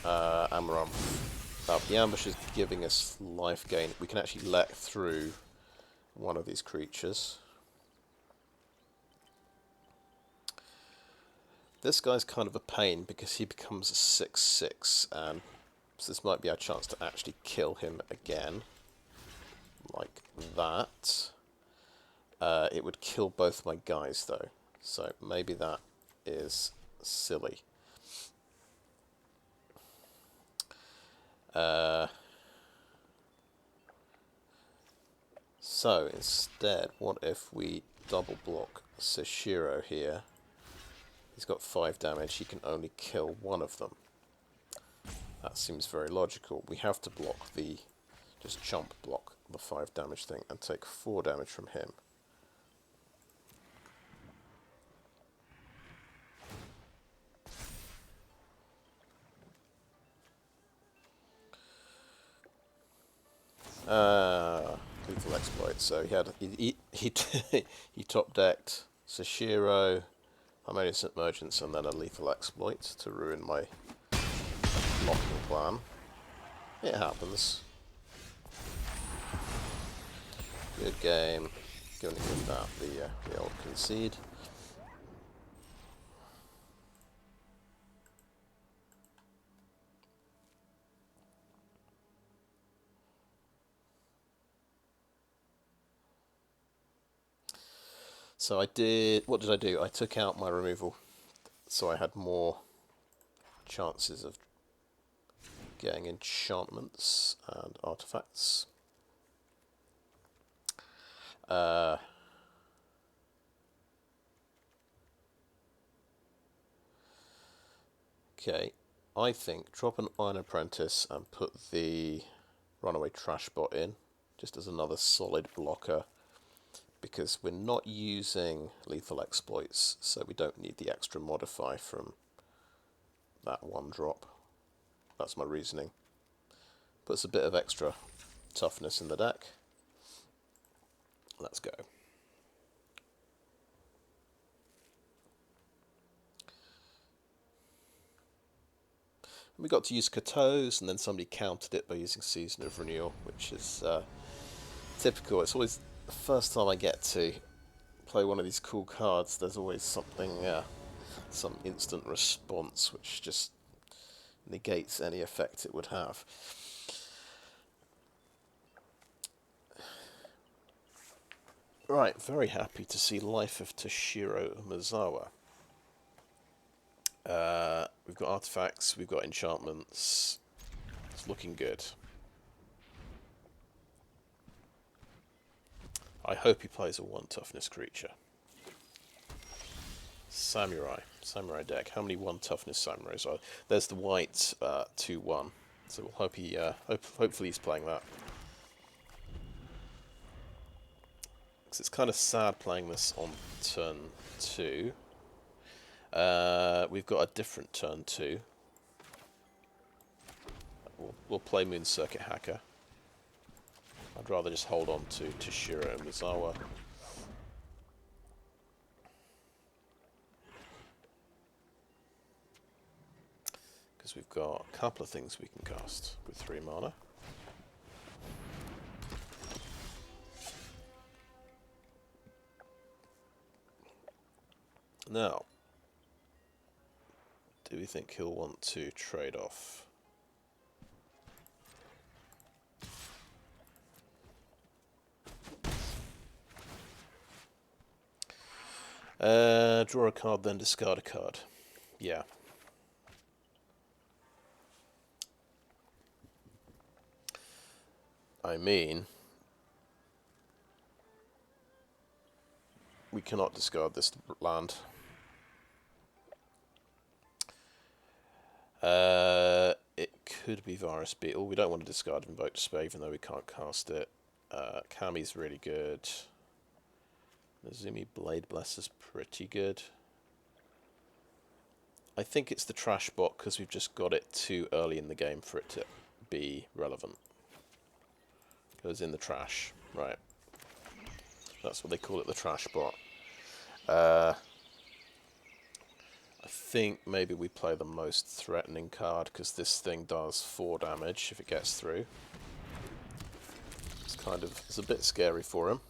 Amaranth. The ambush is giving us life gain. We can actually let through one of these creatures. This guy's kind of a pain because he becomes a 6/6, and so this might be our chance to actually kill him again. Like that. It would kill both my guys though, so maybe that is silly. So instead, what if we double block Toshiro here? He's got 5 damage, he can only kill one of them. That seems very logical. We have to block the, just chump block the 5 damage thing and take 4 damage from him. Lethal exploit. So he had he top decked Toshiro, Harmonious Emergence, and then a lethal exploit to ruin my blocking plan. It happens. Good game. Going to give that the old concede. So what did I do? I took out my removal, so I had more chances of getting enchantments and artifacts. Okay, I think drop an Iron Apprentice and put the Runaway Trash-Bot in, just as another solid blocker, because we're not using lethal exploits, so we don't need the extra modify from that one drop. That's my reasoning. Puts a bit of extra toughness in the deck. Let's go. We got to use Kotose, and then somebody countered it by using Season of Renewal, which is typical. It's always the first time I get to play one of these cool cards, there's always something, some instant response which just negates any effect it would have. Right, very happy to see Life of Toshiro Umezawa. We've got artifacts, we've got enchantments. It's looking good. I hope he plays a 1 toughness creature. Samurai deck. How many 1 toughness samurais are there? There's the white 2/1. So we'll hope he, hopefully he's playing that. Because it's kind of sad playing this on turn 2. We've got a different turn 2. We'll play Moon Circuit Hacker. I'd rather just hold on to Toshiro and Umezawa. Because we've got a couple of things we can cast with 3 mana. Now, do we think he'll want to trade off? Draw a card, then discard a card. Yeah. I mean, we cannot discard this land. It could be Virus Beetle. We don't want to discard Invoke Despair, even though we can't cast it. Kami's really good. Nezumi Bladeblesser's pretty good. I think it's the Trash-Bot because we've just got it too early in the game for it to be relevant. Goes in the trash, right. That's what they call it, the Trash-Bot. I I think maybe we play the most threatening card, because this thing does 4 damage if it gets through. It's a bit scary for him.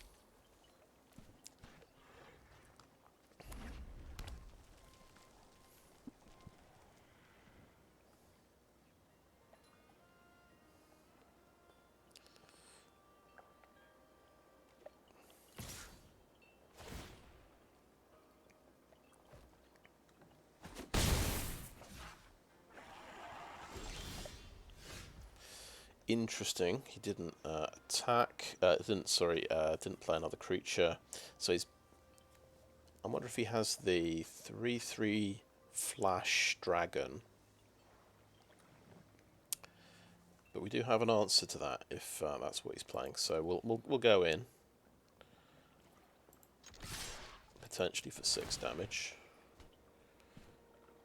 Interesting. He didn't attack. Didn't play another creature. So he's. I wonder if he has the 3/3 flash dragon. But we do have an answer to that if that's what he's playing. So we'll go in potentially for 6 damage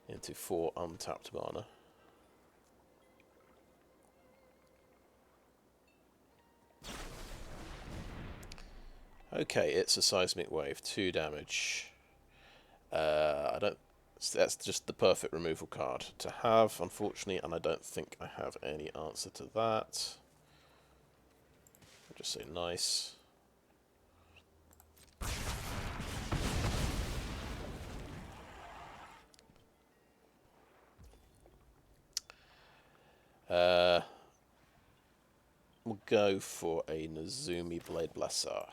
into 4 untapped mana. Okay, it's a seismic wave, 2 damage. I don't. That's just the perfect removal card to have, unfortunately, and I don't think I have any answer to that. I'll just say nice. We'll go for a Nezumi Bladeblesser.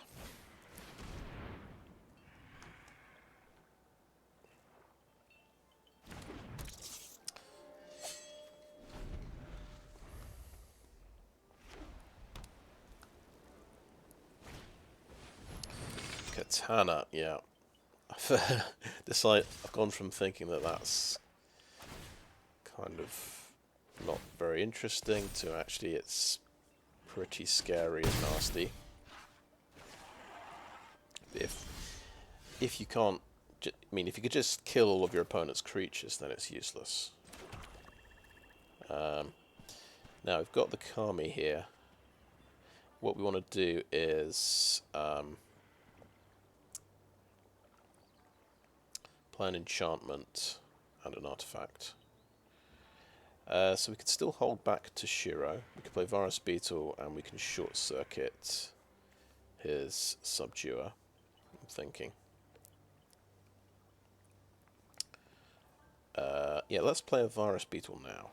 Katana, yeah. I've gone from thinking that that's kind of not very interesting to actually it's pretty scary and nasty. If you can't, I mean, if you could just kill all of your opponent's creatures, then it's useless. Now we've got the Kami here. What we want to do is play an enchantment and an artifact. So we could still hold back Toshiro. We could play Virus Beetle and we can short circuit his Subduer, I'm thinking. Yeah, let's play a Virus Beetle now.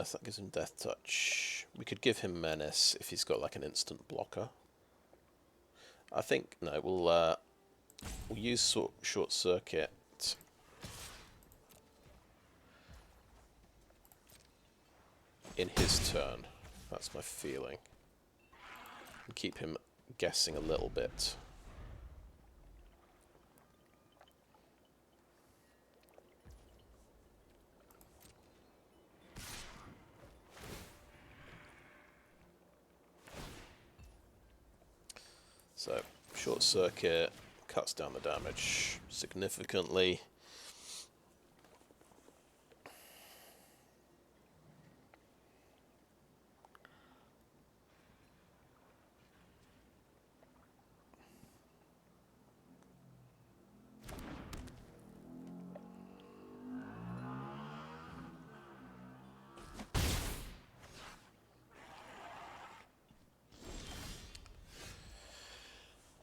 So that gives him Death Touch. We could give him Menace if he's got like an instant blocker. I think no, we'll use Short Circuit in his turn. That's my feeling. And keep him guessing a little bit. So, Short Circuit cuts down the damage significantly.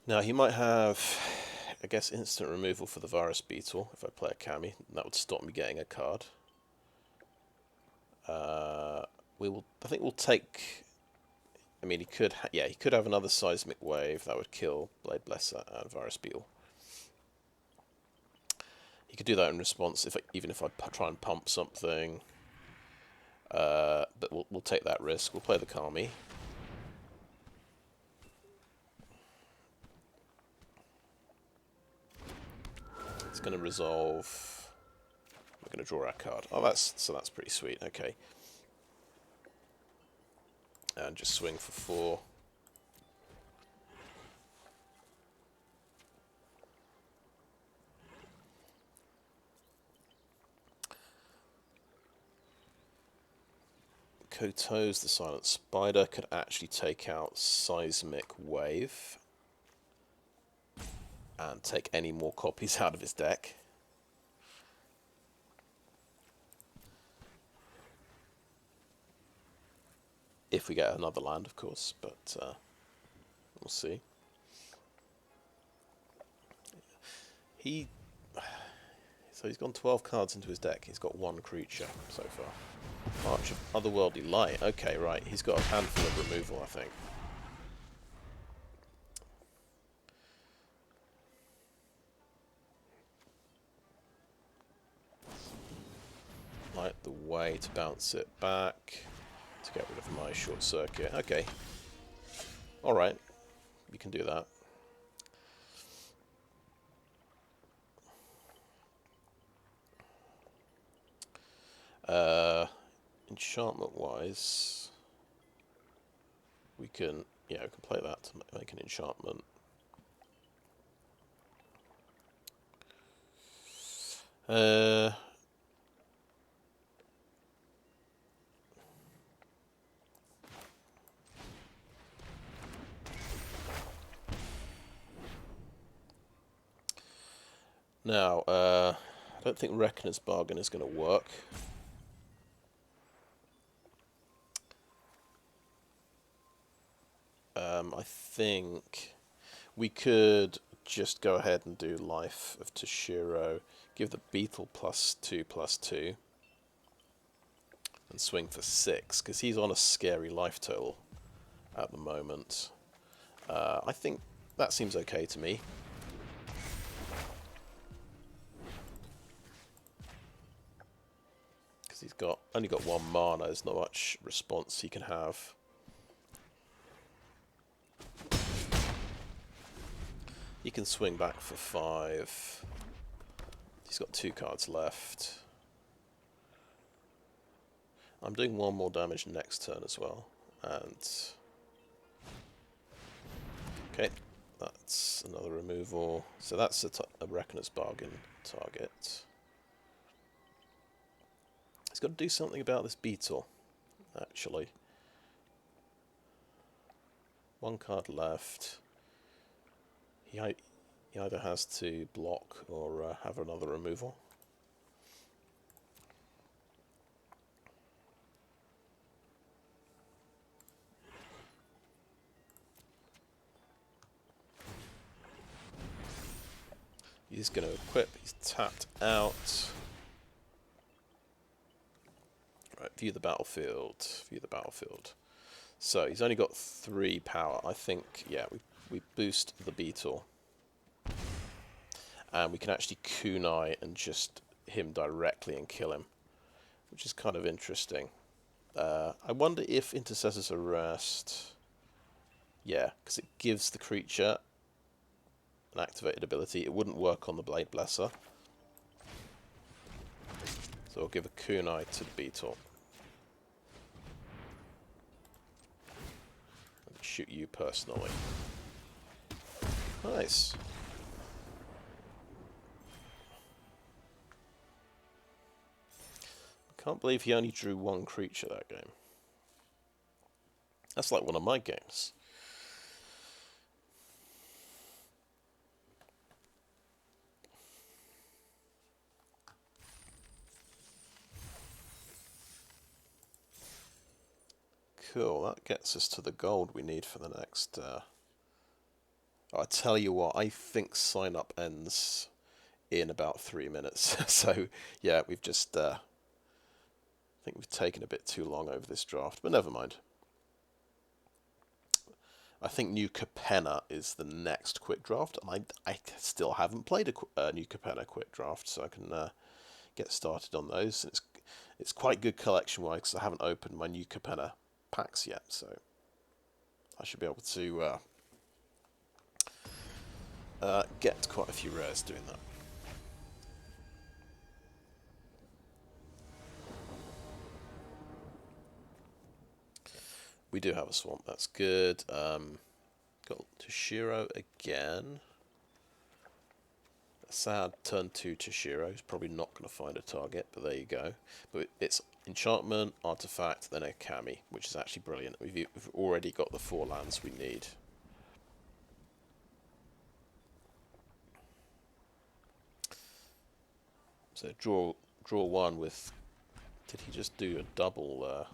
Now he might have, I guess, instant removal for the Virus Beetle if I play a Kami. That would stop me getting a card. I think we'll take. I mean, he could have another Seismic Wave that would kill Bladeblesser and Virus Beetle. He could do that in response even if I try and pump something. But we'll take that risk. We'll play the Kami. It's going to resolve. We're going to draw our card. Oh, that's pretty sweet. Okay. And just swing for 4. Kotose, the Silent Spider, could actually take out Seismic Wave and take any more copies out of his deck. If we get another land, of course, but we'll see. So he's gone 12 cards into his deck. He's got one creature so far. March of Otherworldly Light. Okay, right. He's got a handful of removal, I think. Light the way to bounce it back. To get rid of my short circuit. Okay. Alright. We can do that. Enchantment wise, we can play that to make an enchantment. Now, I don't think Reckoner's Bargain is going to work. I think we could just go ahead and do Life of Toshiro, give the Beetle +2/+2, and swing for 6, because he's on a scary life total at the moment. I think that seems okay to me. Because he's only got 1 mana, there's not much response he can have. He can swing back for 5. He's got 2 cards left. I'm doing 1 more damage next turn as well. And okay, that's another removal. So that's a Reckoner's Bargain target. He's got to do something about this Beetle, actually. 1 card left. He either has to block or have another removal. He's going to equip. He's tapped out. Right, view the battlefield. View the battlefield. So he's only got 3 power. I think, yeah, we boost the Beetle. And we can actually kunai and just him directly and kill him, which is kind of interesting. I wonder if Intercessor's Arrest... Yeah, because it gives the creature an activated ability. It wouldn't work on the Bladeblesser. So I'll give a kunai to the Beetle. And shoot you personally. Nice. Can't believe he only drew 1 creature that game. That's like one of my games. Cool, that gets us to the gold we need for the next... I tell you what, I think sign up ends in about 3 minutes. So, yeah, we've just... I think we've taken a bit too long over this draft, but never mind. I think New Capenna is the next quick draft, and I still haven't played a New Capenna quick draft, so I can get started on those. And it's quite good collection-wise, because I haven't opened my New Capenna packs yet, so I should be able to get quite a few rares doing that. We do have a swamp, that's good. Got Toshiro again. A sad turn 2 Toshiro. He's probably not going to find a target, but there you go. But it's enchantment, artifact, then a Kami, which is actually brilliant. We've already got the 4 lands we need. So draw 1 with... Did he just do a double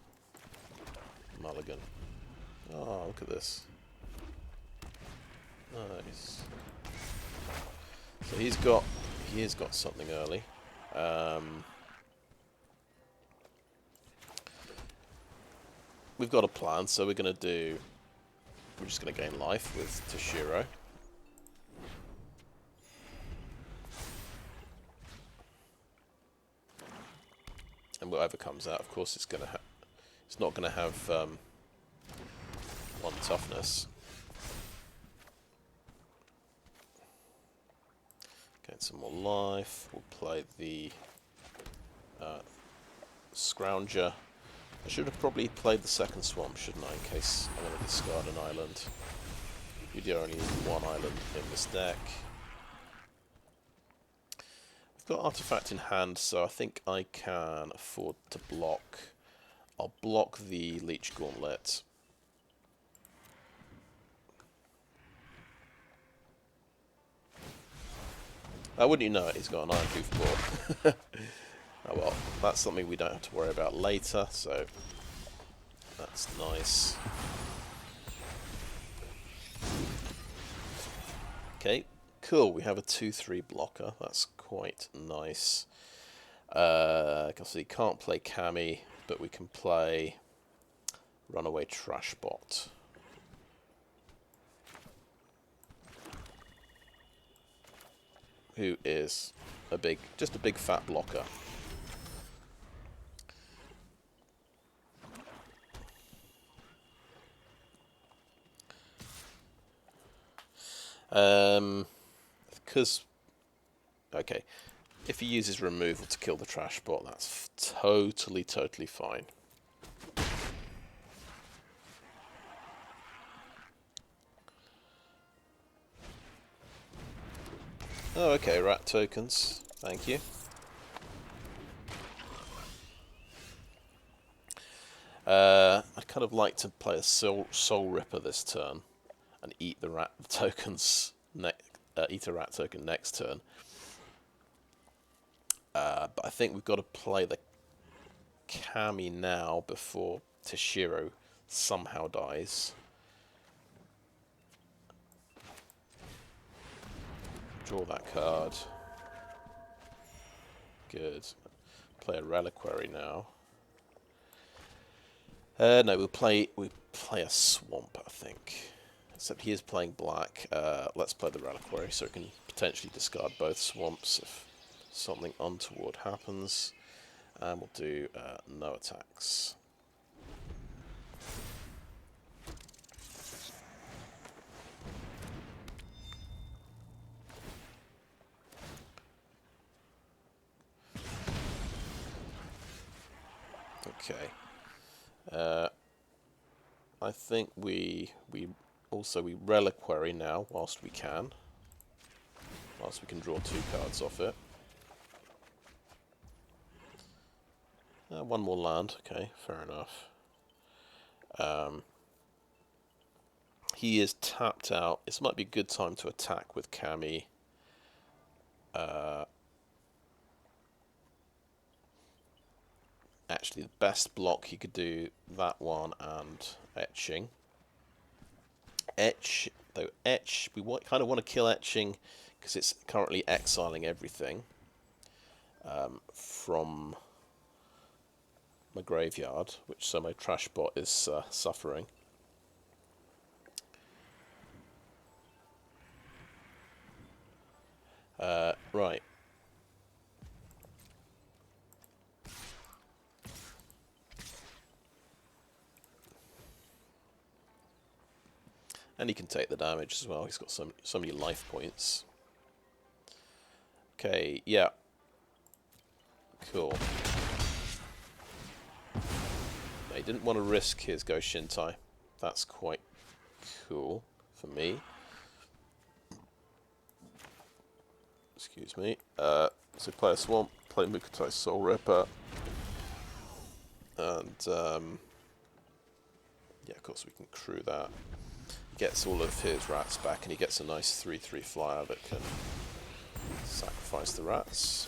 mulligan? Oh, look at this. Nice. So he has got something early. We've got a plan, so we're just going to gain life with Toshiro. And whatever comes out, of course, it's not going to have 1 toughness. Get some more life. We'll play the Scrounger. I should have probably played the second swamp, shouldn't I, in case I want to discard an island. You do only need 1 island in this deck. I've got artifact in hand, so I think I can afford to block. I'll block the Leech Gauntlet. Wouldn't you know it, he's got an Iron Hoofball. Oh well, that's something we don't have to worry about later, so that's nice. Okay, cool, we have a 2/3 blocker, that's quite nice. So you can't play Kami, but we can play Runaway Trash-Bot. Who is just a big fat blocker. Because, okay, if he uses removal to kill the trash bot, that's totally fine. Oh, okay, rat tokens, thank you. I'd kind of like to play a Soulripper this turn and eat the rat tokens, eat a rat token next turn. But I think we've got to play the Kami now before Toshiro somehow dies. Draw that card. Good. Play a Reliquary now. No, we play a Swamp, I think. Except he is playing black. Let's play the Reliquary so we can potentially discard both Swamps if something untoward happens. And we'll do no attacks. Okay. I think we Reliquary now whilst we can. Whilst we can draw 2 cards off it. 1 more land, okay, fair enough. He is tapped out. This might be a good time to attack with Kami. Actually, the best block he could do that one and Etching. We kind of want to kill Etching because it's currently exiling everything from my graveyard, so my trash bot is suffering. Right. And he can take the damage as well. He's got so many life points. Okay, yeah. Cool. He didn't want to risk his Go Shintai. That's quite cool for me. Excuse me. So play a Swamp, play Mukotai Soulripper. And yeah, of course we can crew that. He gets all of his rats back, and he gets a nice 3/3 flyer that can sacrifice the rats.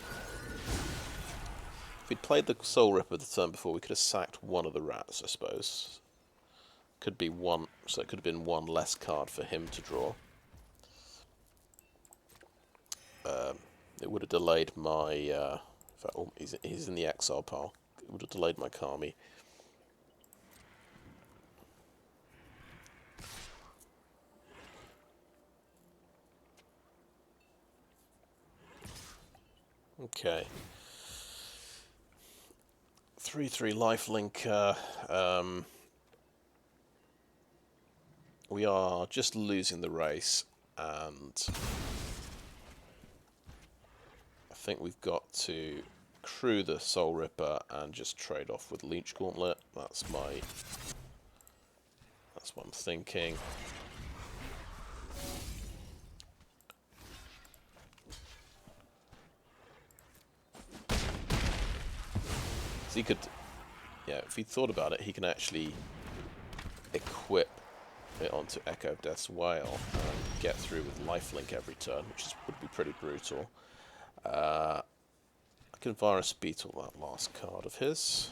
If we'd played the Soulripper the turn before, we could have sacked one of the rats, I suppose. Could be one, so it could have been one less card for him to draw. It would have delayed my... in fact, oh, he's in the exile pile. It would have delayed my Kami. Okay. 3/3 lifelinker. We are just losing the race, and I think we've got to crew the Soulripper and just trade off with Leech Gauntlet. That's what I'm thinking. So he could, yeah, if he thought about it, he can actually equip it onto Echo of Death's Wail and get through with lifelink every turn, which would be pretty brutal. I can Virus Beetle that last card of his.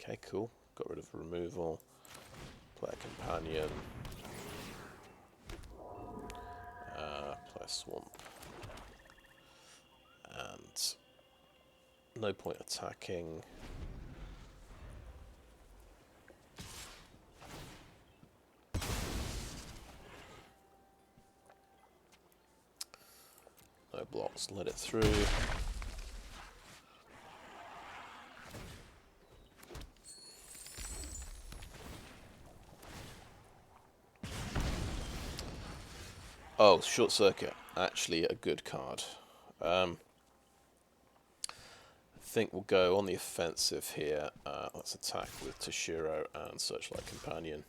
Okay, cool. Got rid of removal. Play a companion. Play a swamp. And no point attacking. No blocks, let it through. Oh, Short Circuit, actually a good card. I think we'll go on the offensive here. Let's attack with Toshiro and Searchlight Companion.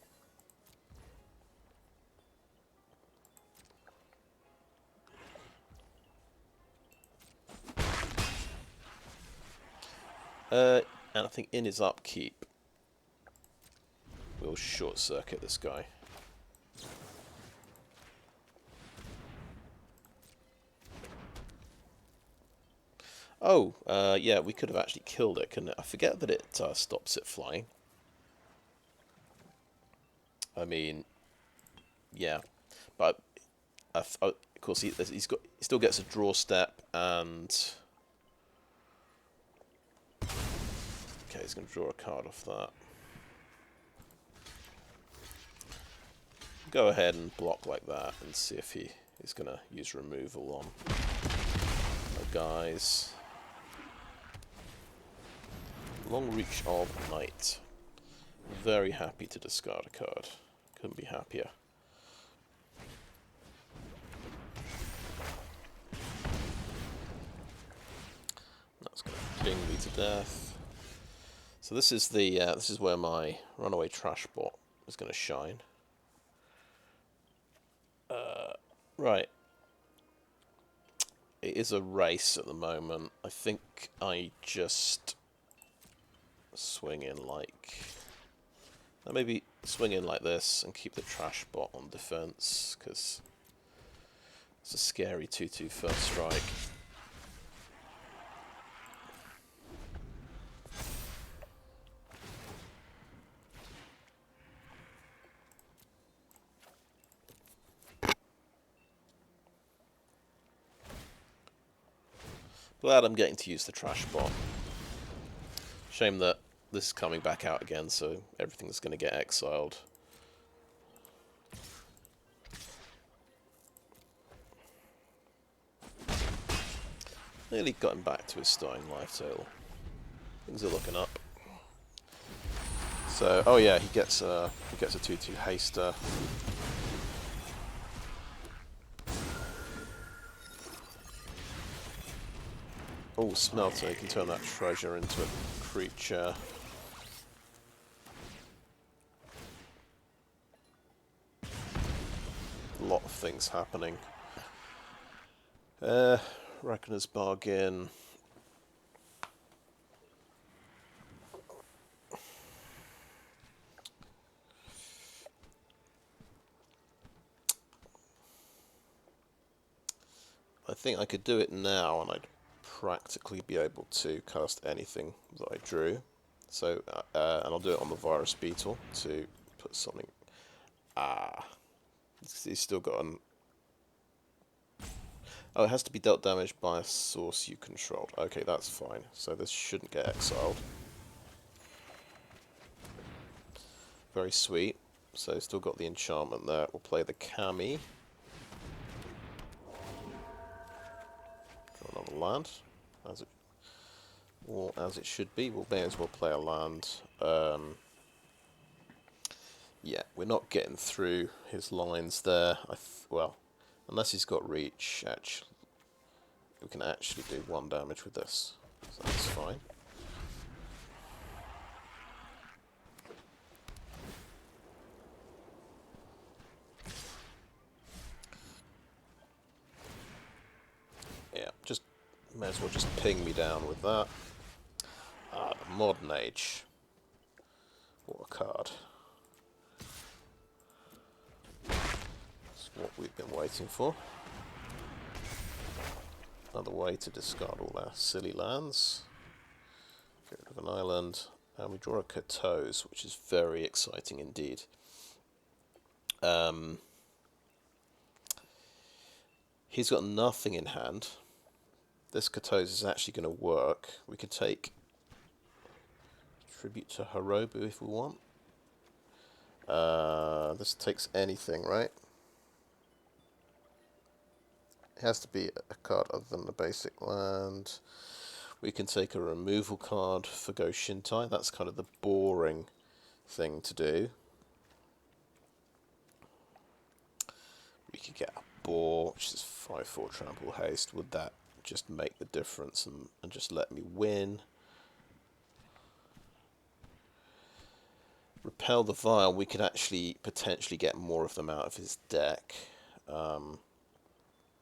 And I think in his upkeep, we'll Short Circuit this guy. Oh, yeah, we could have actually killed it, couldn't it? I forget that it stops it flying. I mean, yeah, but of course he still gets a draw step, and okay, he's going to draw a card off that. Go ahead and block like that, and see if he is going to use removal on our guys. Long Reach of Night. Very happy to discard a card. Couldn't be happier. That's going to ping me to death. So this is the this is where my Runaway Trash-Bot is going to shine. Right. It is a race at the moment. I think I just swing in like... maybe swing in like this and keep the Trash-Bot on defense, because it's a scary 2/2 first strike. Glad I'm getting to use the Trash-Bot. Shame that this is coming back out again, so everything's going to get exiled. Nearly got him back to his starting life total. Things are looking up. So, oh yeah, he gets a 2/2 haster. Oh, Smelter, you can turn that treasure into a creature. A lot of things happening. Reckoner's Bargain. I think I could do it now, and I'd practically be able to cast anything that I drew. So, and I'll do it on the Virus Beetle to put something. He's still got an. Oh, it has to be dealt damage by a source you controlled. Okay, that's fine. So this shouldn't get exiled. Very sweet. So still got the enchantment there. We'll play the Kami. Draw another land. As it should be. We'll may as well play a land. Yeah, we're not getting through his lines there. Well, unless he's got reach, actually, we can actually do 1 damage with this. So that's fine. Yeah, just may as well just ping me down with that. The Modern Age. What a card. That's what we've been waiting for. Another way to discard all our silly lands. Get rid of an island. And we draw a Kotose, which is very exciting indeed. He's got nothing in hand. This Kotose is actually going to work. We could take Tribute to Hirobu if we want. This takes anything, right? It has to be a card other than the basic land. We can take a removal card for Go Shintai. That's kind of the boring thing to do. We could get a Boar, which is 5/4 trample haste. Would that just make the difference and just let me win? Repel the Vial. We could actually potentially get more of them out of his deck.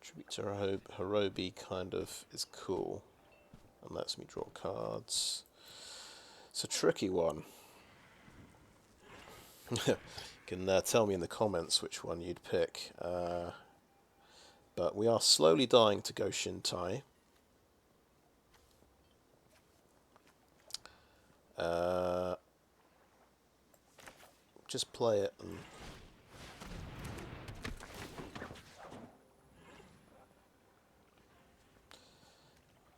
Tribute to Hirobi kind of is cool and lets me draw cards. It's a tricky one. You can tell me in the comments which one you'd pick. But we are slowly dying to Go Shintai. Just play it and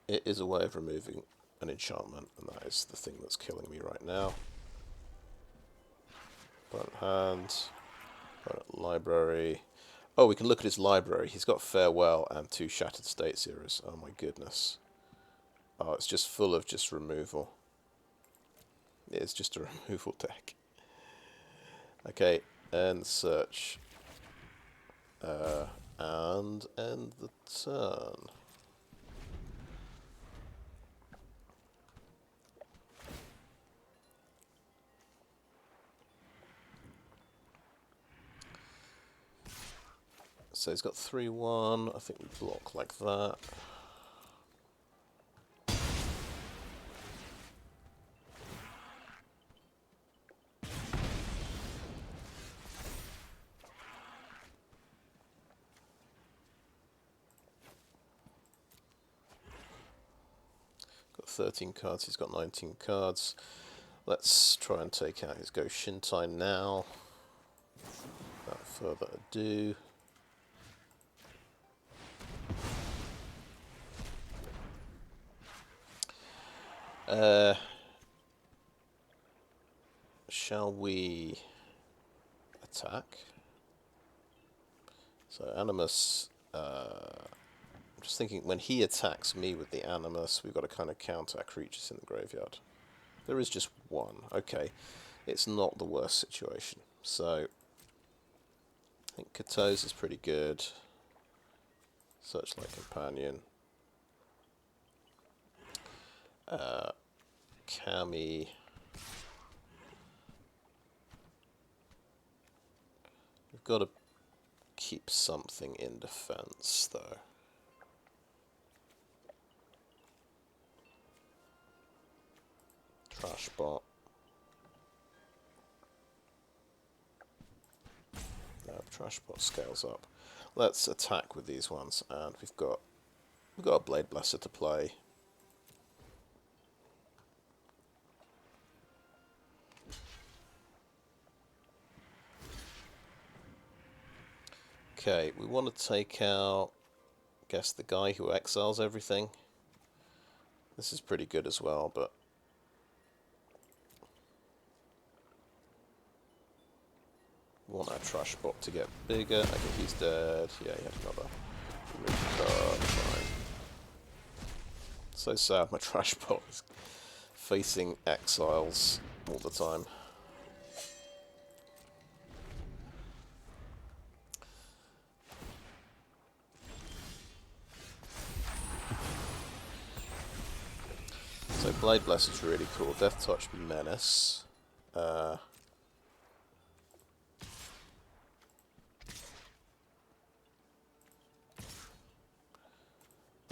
it is a way of removing an enchantment, and that is the thing that's killing me right now. Opponent hand, opponent library. Oh, we can look at his library. He's got Farewell and 2 Shattered State Zeros. Oh my goodness. Oh, it's just full of just removal. It's just a removal deck. Okay, end search. And end the turn. So he's got 3/1. I think we block like that. Got 13 cards. He's got 19 cards. Let's try and take out his Go Shintai now. Without further ado. Shall we attack? So Animus, I'm just thinking when he attacks me with the Animus, we've got to kind of counter our creatures in the graveyard. There is just one. Okay, it's not the worst situation. So I think Kotose is pretty good. Searchlight Companion. Kami. We've got to keep something in defense, though. Trash-Bot. No, Trash-Bot scales up. Let's attack with these ones, and we've got We've got a Bladeblesser to play. Okay, we want to take out, guess, the guy who exiles everything. This is pretty good as well, but we want our Trash-Bot to get bigger. I think he's dead. Yeah, he had another. Remove the card. Fine. So sad my Trash-Bot is facing exiles all the time. So Bladeblesser is really cool. Death Touch Menace. I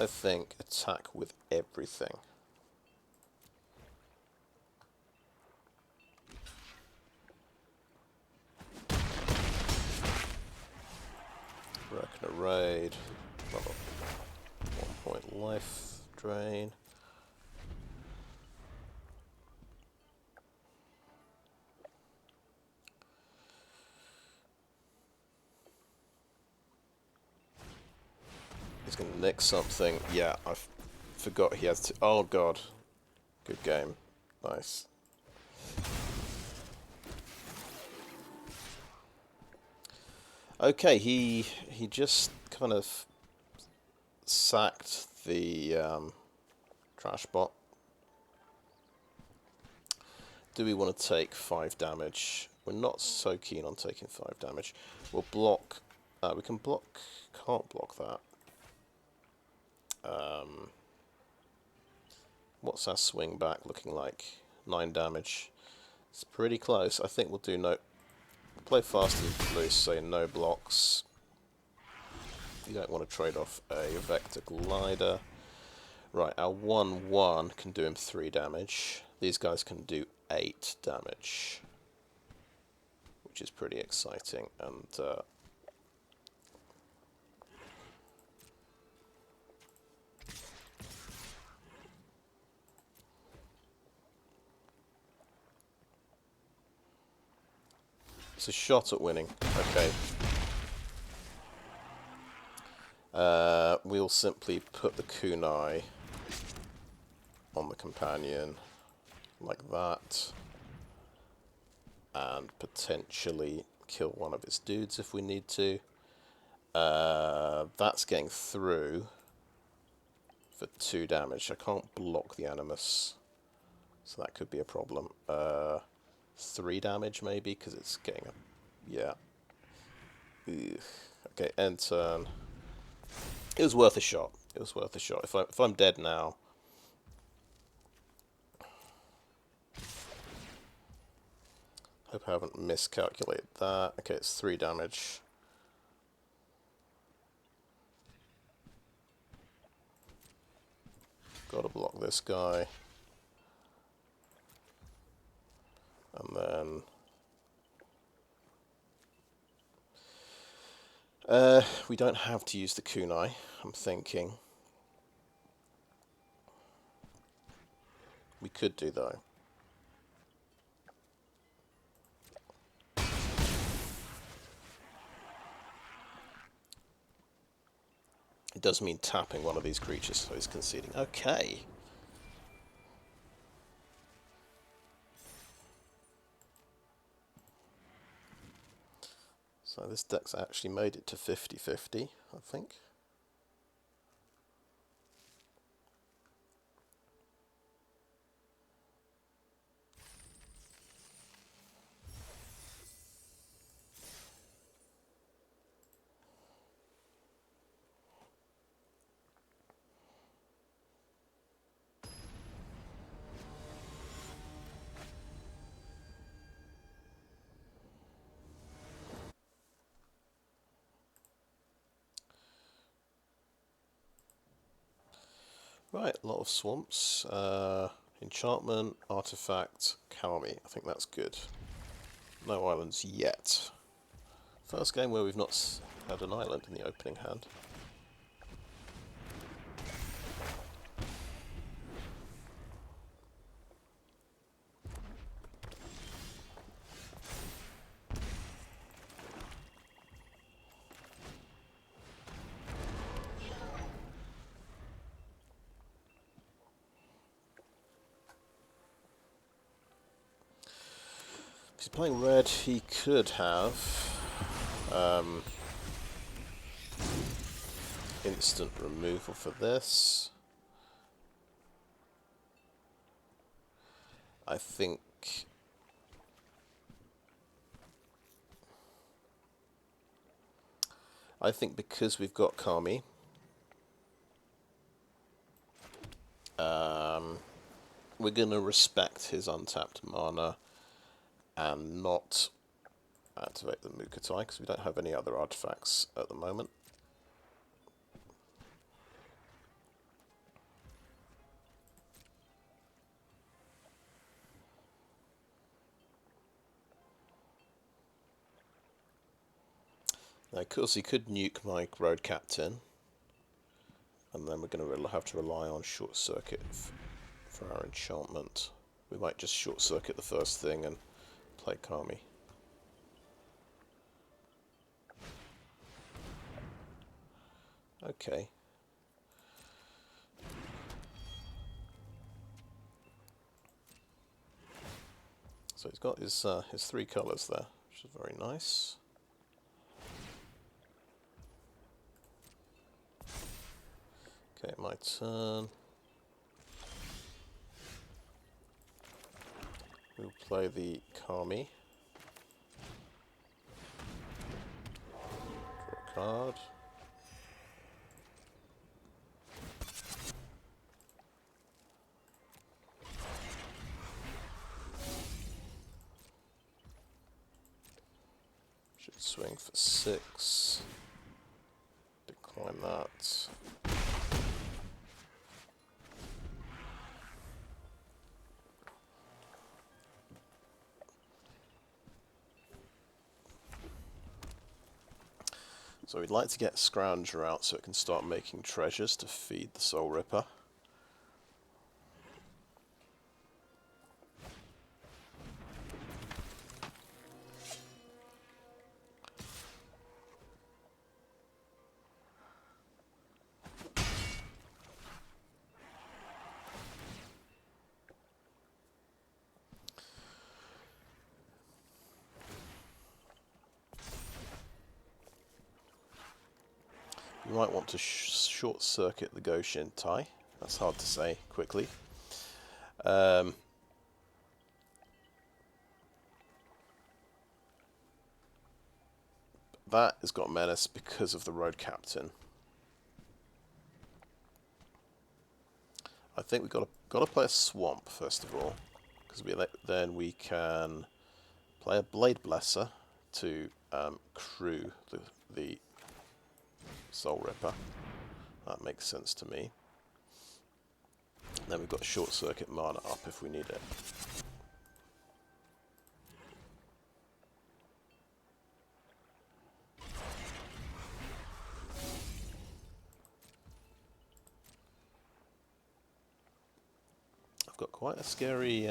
think attack with everything. Reckon a raid. Another 1 point life drain. He's going to nick something. Yeah, I forgot he has to. Oh god. Good game. Nice. Okay, he just kind of sacked the Trash-Bot. Do we want to take 5 damage? We're not so keen on taking 5 damage. We'll block. We can block. Can't block that. What's our swing back looking like? 9 damage. It's pretty close. I think we'll do no. Play fast and loose, so no blocks. You don't want to trade off a Vector Glider. Right, our 1/1 can do him 3 damage. These guys can do 8 damage, which is pretty exciting. And it's a shot at winning. Okay. We'll simply put the Kunai on the companion like that, and potentially kill one of its dudes if we need to. That's getting through for 2 damage. I can't block the Animus, so that could be a problem. 3 damage maybe, because it's getting a... yeah. Ugh. Okay, end turn. It was worth a shot. It was worth a shot. If I'm dead now... hope I haven't miscalculated that. Okay, it's 3 damage. Gotta block this guy. And then... we don't have to use the Kunai, I'm thinking. We could do, though. It does mean tapping one of these creatures, so he's conceding. Okay. So this deck's actually made it to 50-50, I think. Right, a lot of swamps. Enchantment, Artifact, Kami. I think that's good. No islands yet. First game where we've not had an island in the opening hand. he's playing red, he could have instant removal for this. I think because we've got Kami, we're going to respect his untapped mana and not activate the Mukotai, because we don't have any other artifacts at the moment. Now, of course, he could nuke my Road Captain, and then we're going to have to rely on Short Circuit for our enchantment. We might just Short Circuit the first thing and play Kami. Okay. So he's got his 3 colours there, which is very nice. Okay, my turn. We'll play the Kami. Draw a card. Should swing for 6. Decline that. So we'd like to get Scrounger out so it can start making treasures to feed the Soulripper. You might want to short circuit the Goshin Tai. That's hard to say quickly. That has got menace because of the Road Captain. I think we've got to play a Swamp first of all, because then we can play a Bladeblesser to crew the Soulripper. That makes sense to me. Then we've got Short Circuit mana up if we need it. I've got quite a scary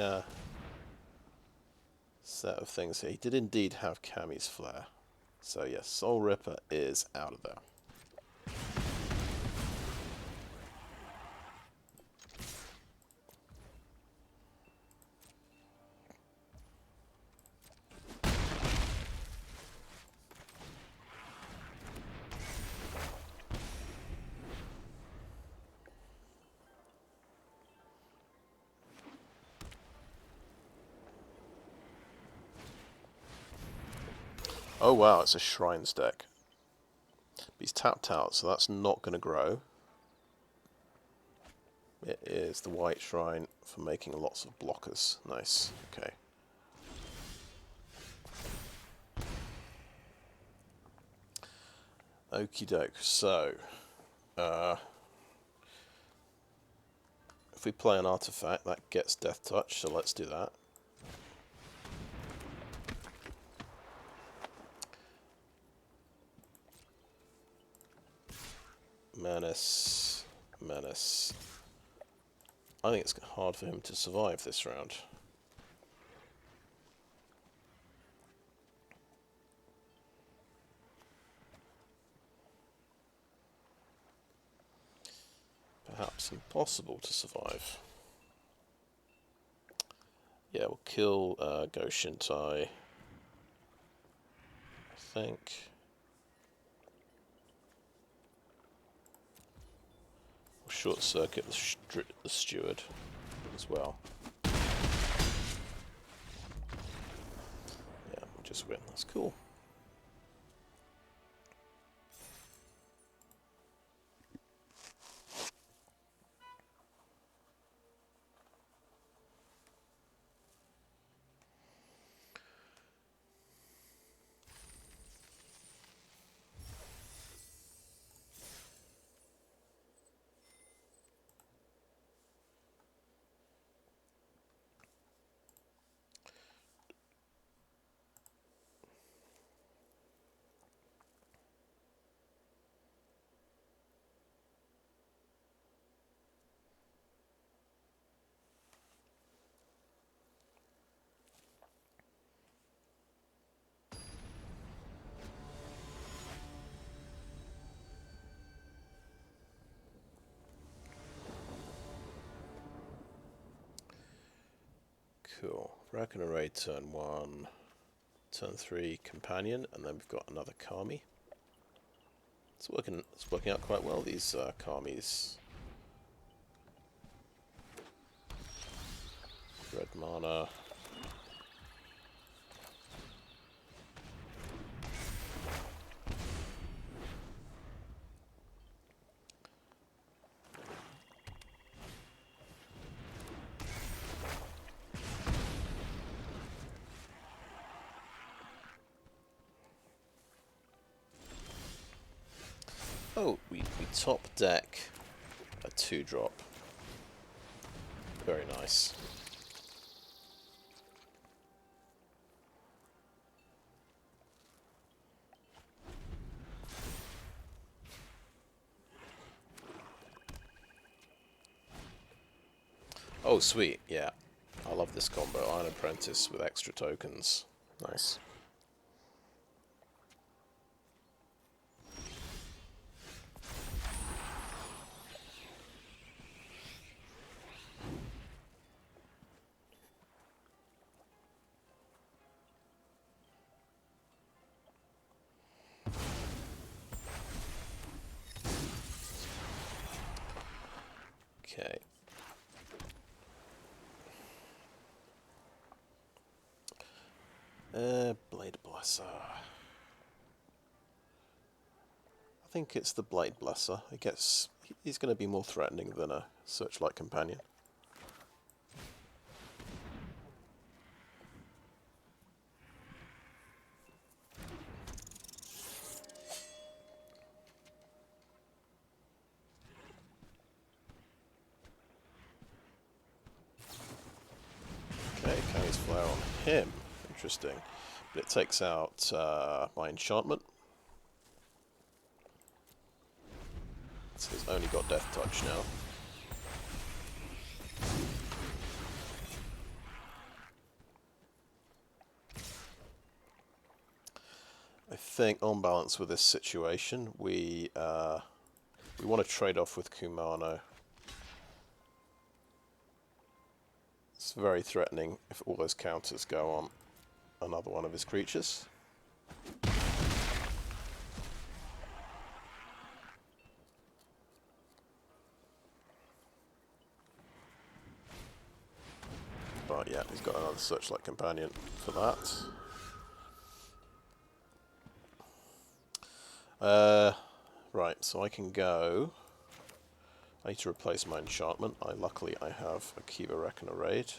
set of things here. He did indeed have Kami's Flare. So yes, Soulripper is out of there. Oh wow, it's a Shrines deck. He's tapped out, so that's not going to grow. It is the White Shrine for making lots of blockers. Nice, okay. Okie doke, so if we play an artifact that gets Death Touch, so let's do that. Menace, Menace. I think it's hard for him to survive this round. Perhaps impossible to survive. Yeah, we'll kill Goshin Tai. think. We'll short circuit the steward as well. Yeah, we'll just win. That's cool. Cool. Rack and Array turn 1, turn 3 Companion, and then we've got another Kami. It's working out quite well, these Kamis. Red mana. Oh, we top deck a 2-drop. Very nice. Oh, sweet, yeah. I love this combo. Iron Apprentice with extra tokens. Nice. Okay. Bladeblesser. I think it's the Bladeblesser. He's going to be more threatening than a Searchlight Companion. Okay, Kami's Flare on him. Interesting. But it takes out my enchantment. So he's only got Death Touch now. I think on balance with this situation, we want to trade off with Kumano. It's very threatening if all those counters go on another one of his creatures. But yeah, he's got another Searchlight Companion for that. Right, so I can go. I need to replace my enchantment. Luckily I have Okiba Reckon Raid.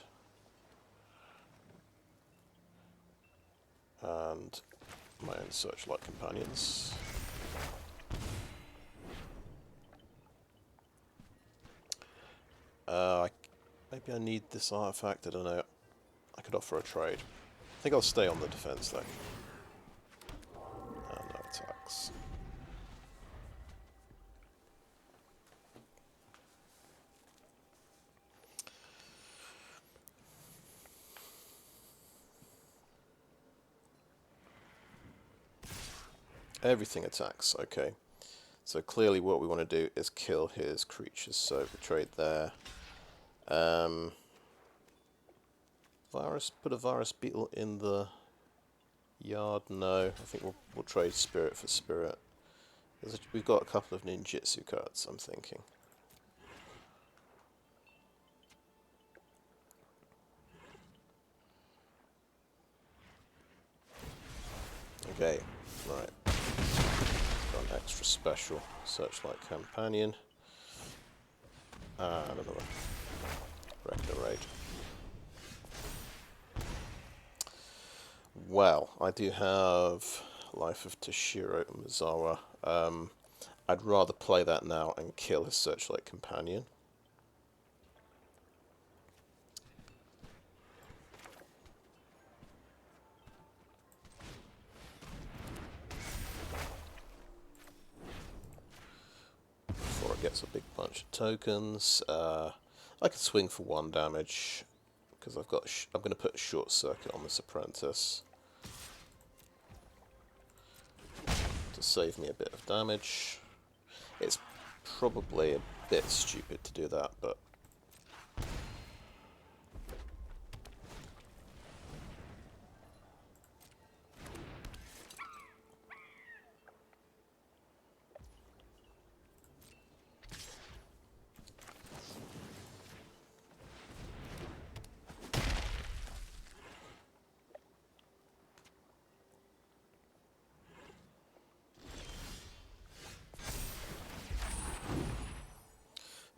And my own Searchlight Companions. Maybe I need this artifact, I don't know. I could offer a trade. I think I'll stay on the defense though. And no attacks. Everything attacks, okay. So clearly what we want to do is kill his creatures, so we trade there. Put a Virus Beetle in the Yard, no. I think we'll trade spirit for spirit. We've got a couple of ninjitsu cards, I'm thinking. Okay, right. Got an extra special Searchlight Companion. And another regular raid. Well, I do have Life of Toshiro Umezawa. I'd rather play that now and kill his Searchlight Companion. Before it gets a big bunch of tokens. I can swing for 1 damage because I'm going to put a short circuit on this apprentice to save me a bit of damage. It's probably a bit stupid to do that, but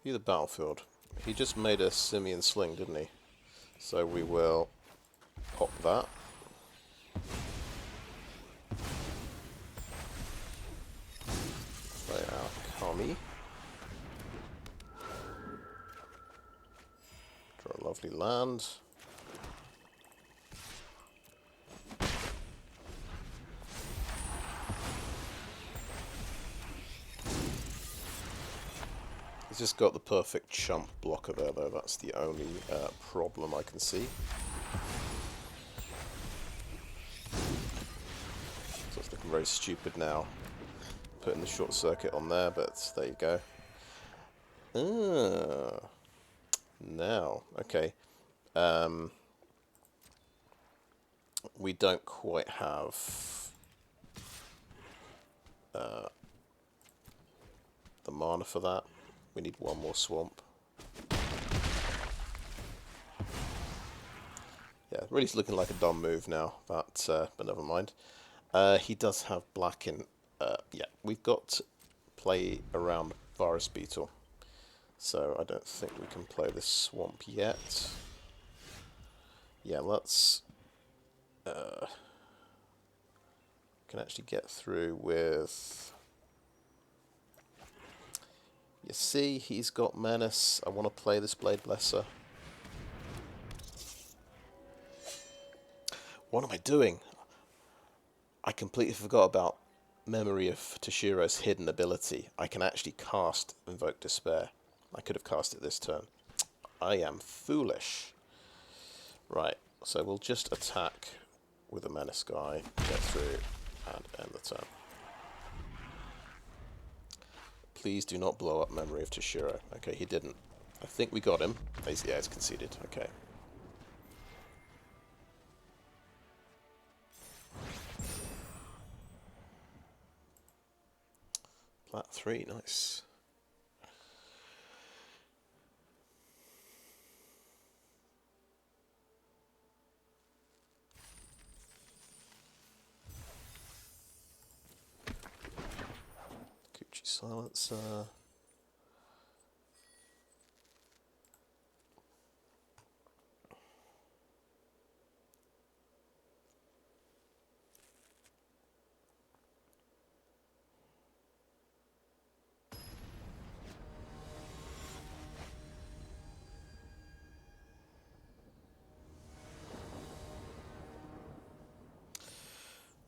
view the battlefield. He just made a simian sling, didn't he? So we will pop that. Play our Kami. Draw a lovely land. He's just got the perfect chump blocker there, though. That's the only problem I can see. So it's looking very stupid now, putting the short circuit on there, but there you go. Now, okay. We don't quite have the mana for that. We need 1 more swamp. Yeah, really looking like a dumb move now, but never mind. He does have black in... yeah, we've got to play around Virus Beetle, so I don't think we can play this swamp yet. Yeah, let's... can actually get through with... You see, he's got Menace. I want to play this Bladeblesser. What am I doing? I completely forgot about Memory of Toshiro's hidden ability. I can actually cast Invoke Despair. I could have cast it this turn. I am foolish. Right, so we'll just attack with a Menace guy, get through, and end the turn. Please do not blow up Memory of Toshiro. Okay, he didn't. I think we got him. Yeah, it's conceded. Okay. Plat 3, nice. Gucci Silencer.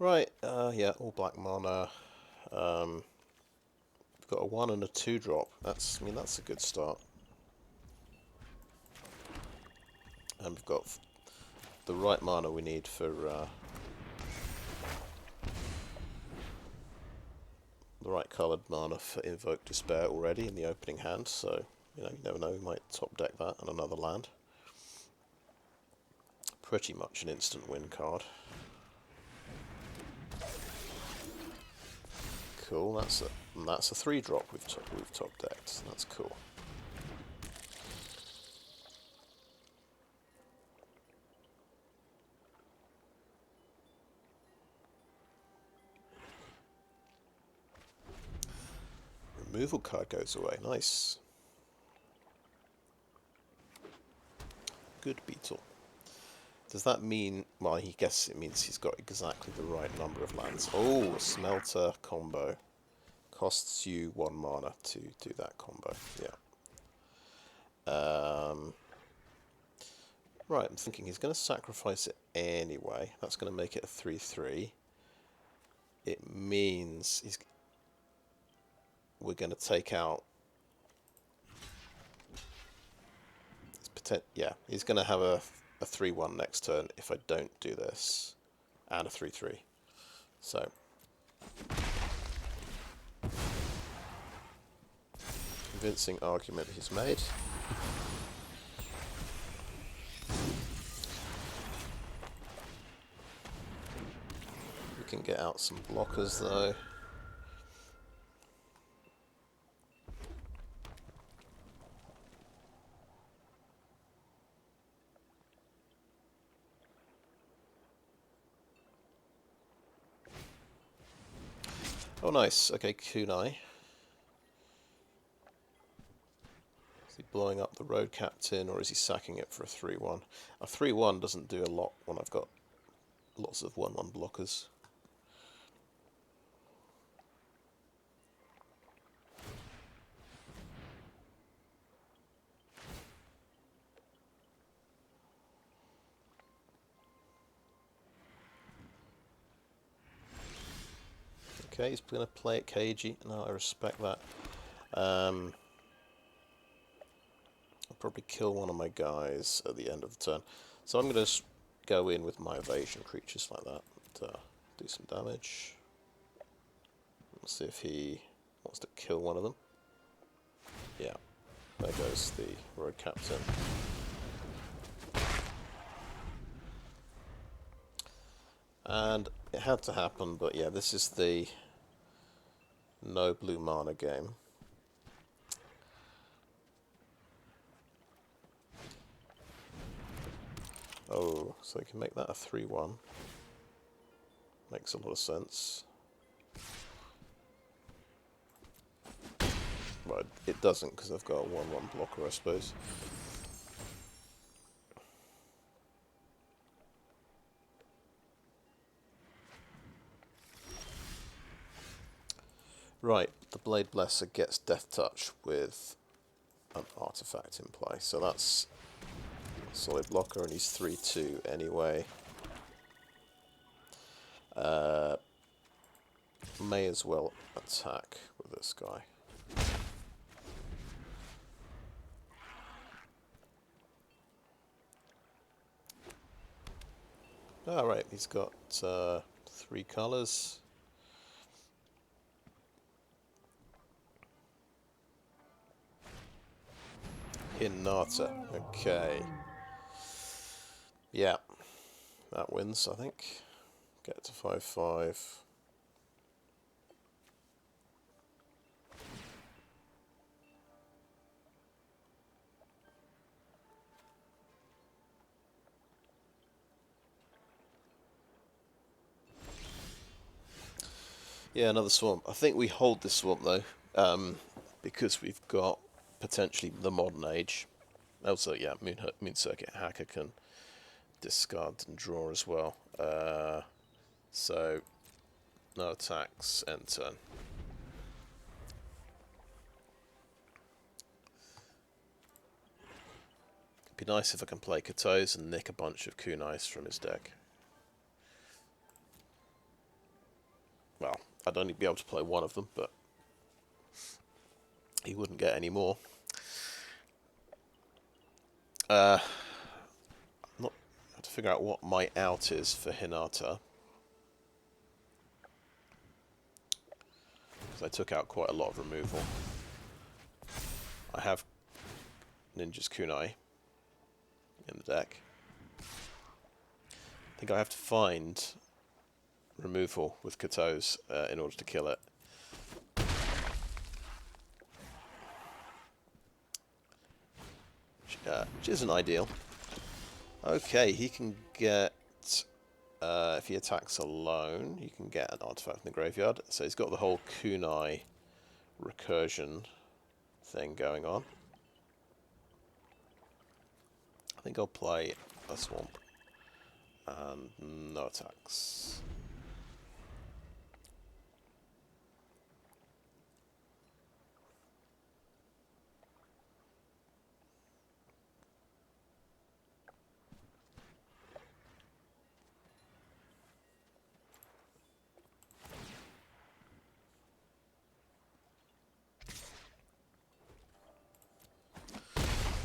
Right, yeah, all black mana. We've got a 1 and a 2 drop. I mean, that's a good start. And we've got the right mana we need for the right coloured mana for Invoke Despair already in the opening hand. So, you know, you never know, we might top deck that and another land. Pretty much an instant win card. cool. That's a 3-drop we've top decked. That's cool. Removal card goes away. Nice. Good Beetle. Does that mean... Well, I guess it means he's got exactly the right number of lands. Oh, Smelter combo. Costs you 1 mana to do that combo. Yeah. Right, I'm thinking he's going to sacrifice it anyway. That's going to make it a 3/3. It means we're going to take out... Yeah, he's going to have a 3/1 next turn if I don't do this, and a 3/3. So, convincing argument he's made. We can get out some blockers though. Oh, nice. Okay, Kunai. Is he blowing up the road captain, or is he sacking it for a 3/1? A 3/1 doesn't do a lot when I've got lots of 1/1 blockers. Okay, he's going to play it cagey. No, I respect that. I'll probably kill one of my guys at the end of the turn. So I'm going to go in with my evasion creatures like that and do some damage. Let's see if he wants to kill one of them. Yeah, there goes the road captain. And it had to happen, but yeah, this is the no blue mana game. Oh, so you can make that a 3/1. Makes a lot of sense. Well, it doesn't because I've got a 1/1 blocker, I suppose. Right, the Bladeblesser gets Death Touch with an artifact in play, so that's a solid blocker, and he's 3/2 anyway. May as well attack with this guy. Alright, he's got 3 colours. Hinata, okay. Yeah, that wins, I think. Get to 5/5. Yeah, another swamp. I think we hold this swamp though, because we've got potentially the modern age. Also, yeah, Moon Circuit Hacker can discard and draw as well. So, no attacks, end turn. It'd be nice if I can play Kotose and nick a bunch of Kunais from his deck. Well, I'd only be able to play one of them, but he wouldn't get any more. I have to figure out what my out is for Hinata. Because I took out quite a lot of removal. I have Ninja's Kunai in the deck. I think I have to find removal with Kotose in order to kill it. which isn't ideal. Okay, he can get, if he attacks alone, he can get an artifact from the graveyard. So he's got the whole Kunai recursion thing going on. I think I'll play a swamp. And no attacks.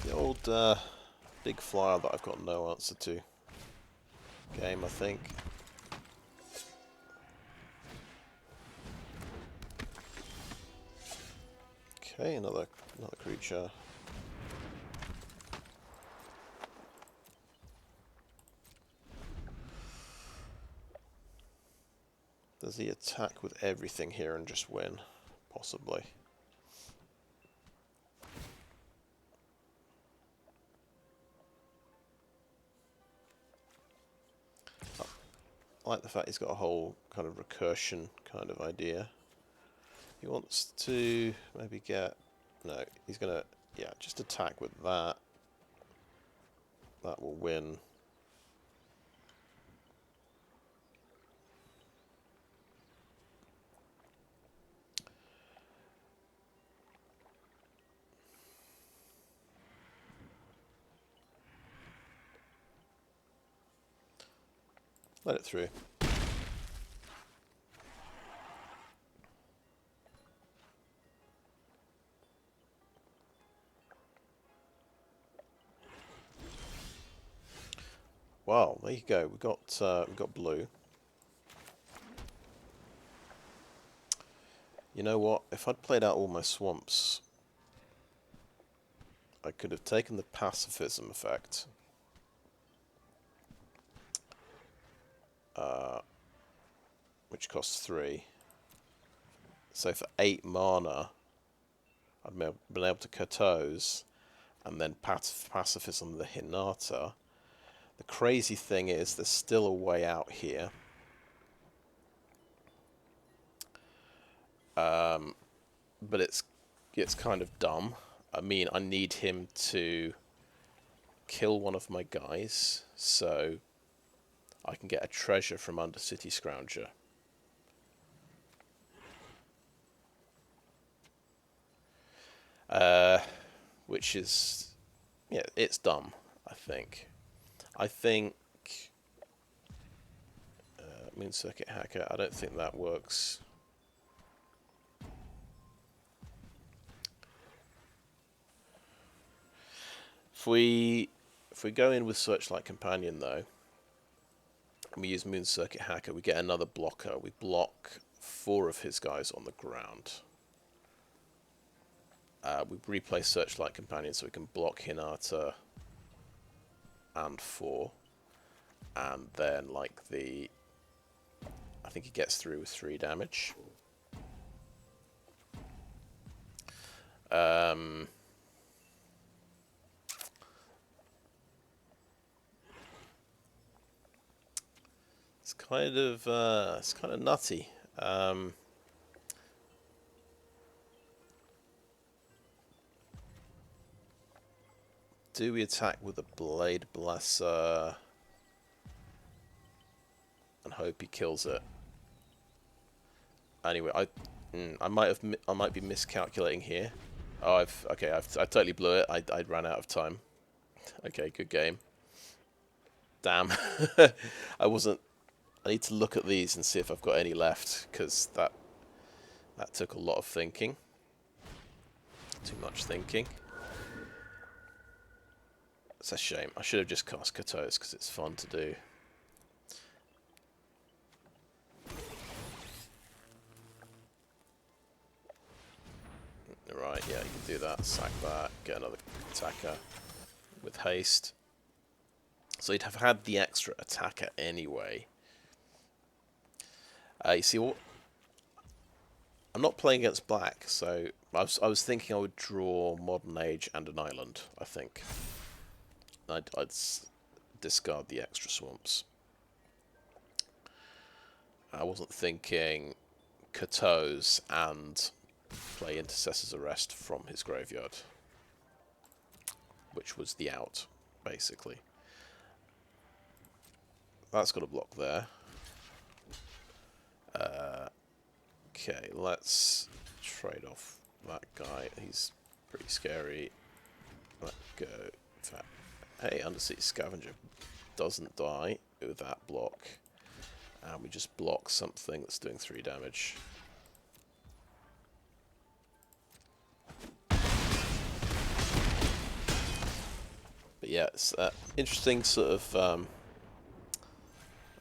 The old big flyer that I've got no answer to. Game, I think. Okay, another creature. Does he attack with everything here and just win? Possibly. I like the fact he's got a whole kind of recursion kind of idea. He wants to maybe get... No, he's going to, yeah, just attack with that. That will win. Let it through. Wow, there you go. We got blue. You know what? If I'd played out all my swamps, I could have taken the pacifism effect. Which costs 3. So for 8 mana, I'd been able to Kotose and then pacifism the Hinata. The crazy thing is, there's still a way out here. But it's kind of dumb. I mean, I need him to kill one of my guys, so I can get a treasure from Undercity Scrounger. Which is, yeah, it's dumb, I think. Moon Circuit Hacker, I don't think that works. If we go in with Searchlight Companion though, and we use Moon Circuit Hacker, we get another blocker. We block 4 of his guys on the ground. We replay Searchlight Companion so we can block Hinata and 4. And then, like, I think he gets through with 3 damage. It's kind of nutty. Do we attack with a Bladeblesser and hope he kills it? Anyway, I might be miscalculating here. Oh, I totally blew it. I ran out of time. Okay, good game. Damn. I need to look at these and see if I've got any left, because that took a lot of thinking. Too much thinking. It's a shame. I should have just cast Kotose because it's fun to do. Right, yeah, you can do that. Sack that. Get another attacker with haste. So you'd have had the extra attacker anyway. You see what? I'm not playing against black, so I was thinking I would draw Modern Age and an island, I think. I'd discard the extra swamps. I wasn't thinking Kotose and play Intercessor's Arrest from his graveyard, which was the out, basically. That's got a block there. Okay, let's trade off that guy. He's pretty scary. Let go. Hey, Undercity Scavenger doesn't die with that block. And we just block something that's doing 3 damage. But yeah, it's interesting sort of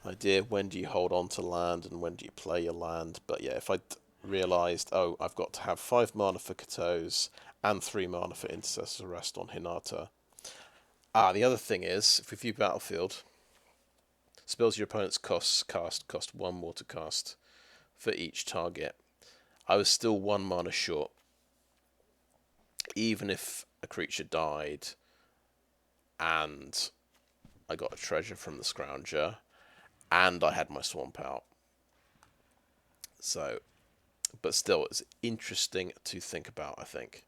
idea. When do you hold on to land and when do you play your land? But yeah, if I realised, oh, I've got to have 5 mana for Kotose and 3 mana for Intercessor's Arrest on Hinata. The other thing is, if we view Battlefield, spells your opponent's cost 1 more to cast for each target. I was still 1 mana short. Even if a creature died and I got a treasure from the Scrounger and I had my swamp out. So, but still, it's interesting to think about, I think.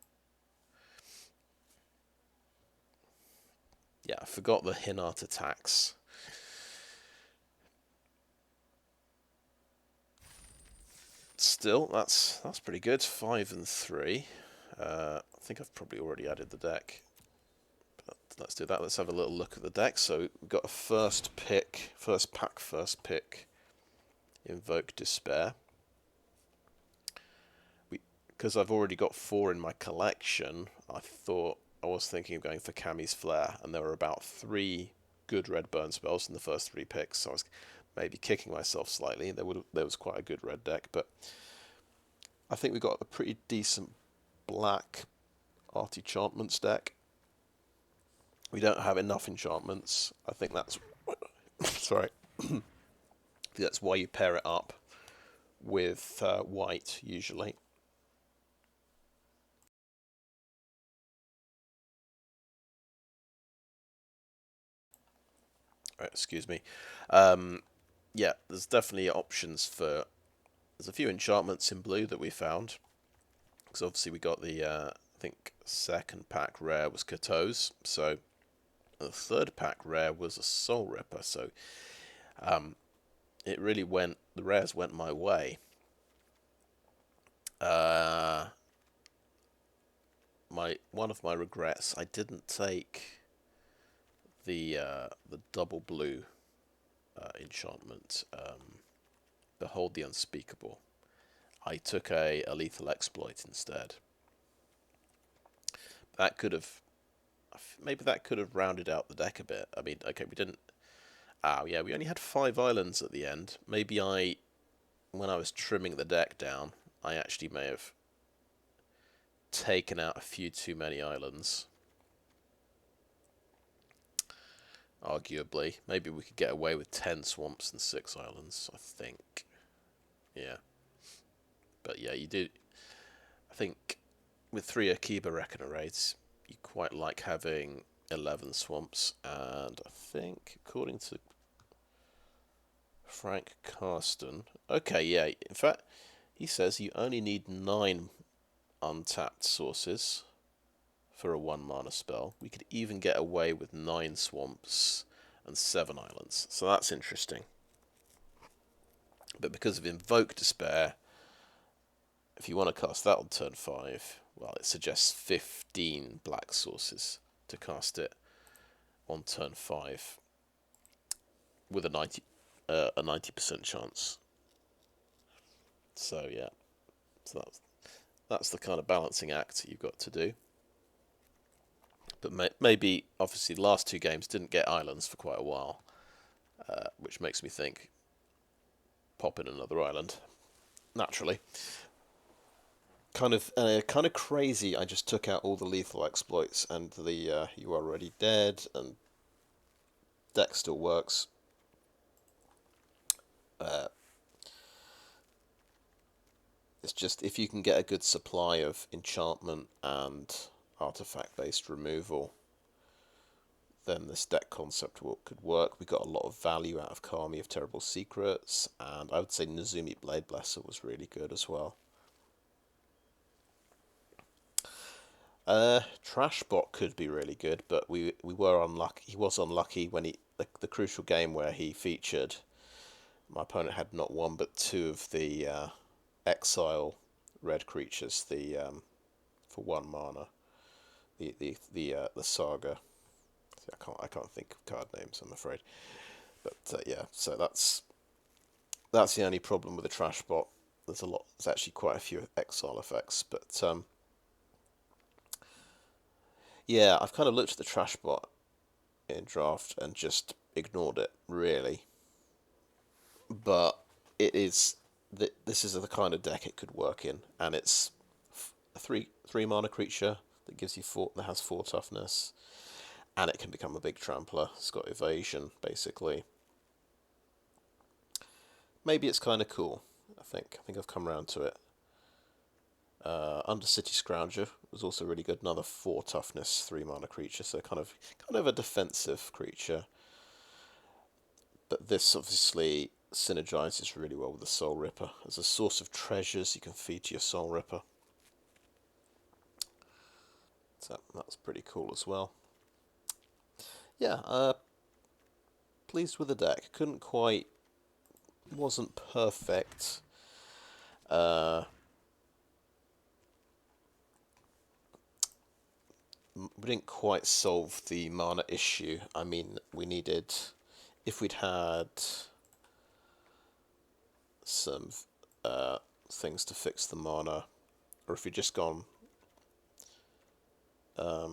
Yeah, I forgot the Hinata tax. Still, that's pretty good. 5 and 3. I think I've probably already added the deck. But let's do that. Let's have a little look at the deck. So we've got a first pick, Invoke Despair. Because I've already got 4 in my collection, I was thinking of going for Kami's Flare, and there were about 3 good red burn spells in the first 3 picks, so I was maybe kicking myself slightly. There was quite a good red deck, but I think we got a pretty decent black art enchantments deck. We don't have enough enchantments. I think that's sorry. That's why you pair it up with white usually. Right, excuse me. Yeah, there's definitely options for. There's a few enchantments in blue that we found. Because obviously we got the, I think, second pack rare was Kotose. So the third pack rare was a Soulripper. So it really went, the rares went my way. One of my regrets, I didn't take the double blue enchantment, Behold the Unspeakable. I took a lethal exploit instead. That could have, maybe that could have rounded out the deck a bit. I mean, okay, we didn't. Yeah, we only had 5 islands at the end. Maybe when I was trimming the deck down, I actually may have taken out a few too many islands. Arguably, maybe we could get away with 10 swamps and 6 islands, I think. Yeah. But yeah, you do. I think with 3 Okiba Reckoner raids, you quite like having 11 swamps, and I think, according to Frank Carsten, okay, yeah, in fact, he says you only need 9 untapped sources for a 1 mana spell. We could even get away with 9 swamps and 7 islands, so that's interesting. But because of Invoke Despair, if you want to cast that on turn 5, well, it suggests 15 black sources to cast it on turn 5 with a 90% chance. So yeah, so that's the kind of balancing act you've got to do. But maybe, obviously, the last 2 games didn't get islands for quite a while, which makes me think pop in another island naturally. Kind of crazy. I just took out all the lethal exploits and the You Are Already Dead, and deck still works. It's just if you can get a good supply of enchantment and artifact-based removal, then this deck concept could work. We got a lot of value out of Kami of Terrible Secrets, and I would say Nezumi Bladeblesser was really good as well. Trash-Bot could be really good, but we were unlucky. He was unlucky when the crucial game where he featured. My opponent had not one but two of the exile red creatures. For 1 mana, the saga. I can't think of card names, I'm afraid. But yeah, so that's the only problem with the Trash-Bot. There's actually quite a few exile effects, but yeah, I've kind of looked at the Trash-Bot in draft and just ignored it, really. But this is the kind of deck it could work in, and it's a three mana creature that gives you that has 4 toughness, and it can become a big trampler. It's got evasion, basically. Maybe it's kind of cool. I think I've come around to it. Undercity Scrounger was also really good. Another 4 toughness, 3 mana creature, so kind of a defensive creature. But this obviously synergizes really well with the Soulripper. As a source of treasures you can feed to your Soulripper. So that's pretty cool as well. Yeah, pleased with the deck. Wasn't perfect. We didn't quite solve the mana issue. I mean, if we'd had some things to fix the mana, or if we'd just gone, I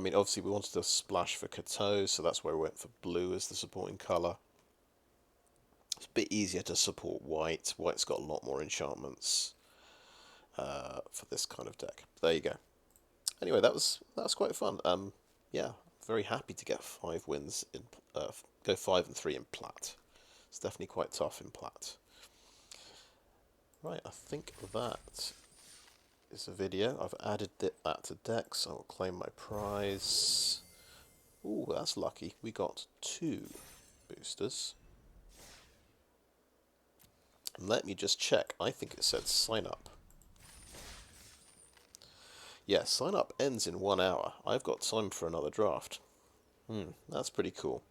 mean, obviously we wanted to splash for Kotose, so that's why we went for blue as the supporting colour. It's a bit easier to support white. White's got a lot more enchantments for this kind of deck. There you go. Anyway, that was quite fun. Yeah, very happy to get 5 wins in go 5 and 3 in plat. It's definitely quite tough in plat. Right, I think that is a video. I've added that to decks. I will claim my prize. Ooh, that's lucky. We got 2 boosters. And let me just check. I think it said sign up. Yeah, sign up ends in 1 hour. I've got time for another draft. That's pretty cool.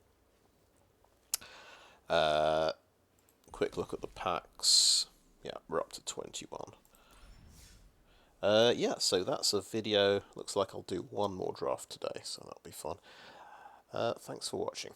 Quick look at the packs. Yeah, we're up to 21. Yeah, so that's a video. Looks like I'll do 1 more draft today, so that'll be fun. Thanks for watching.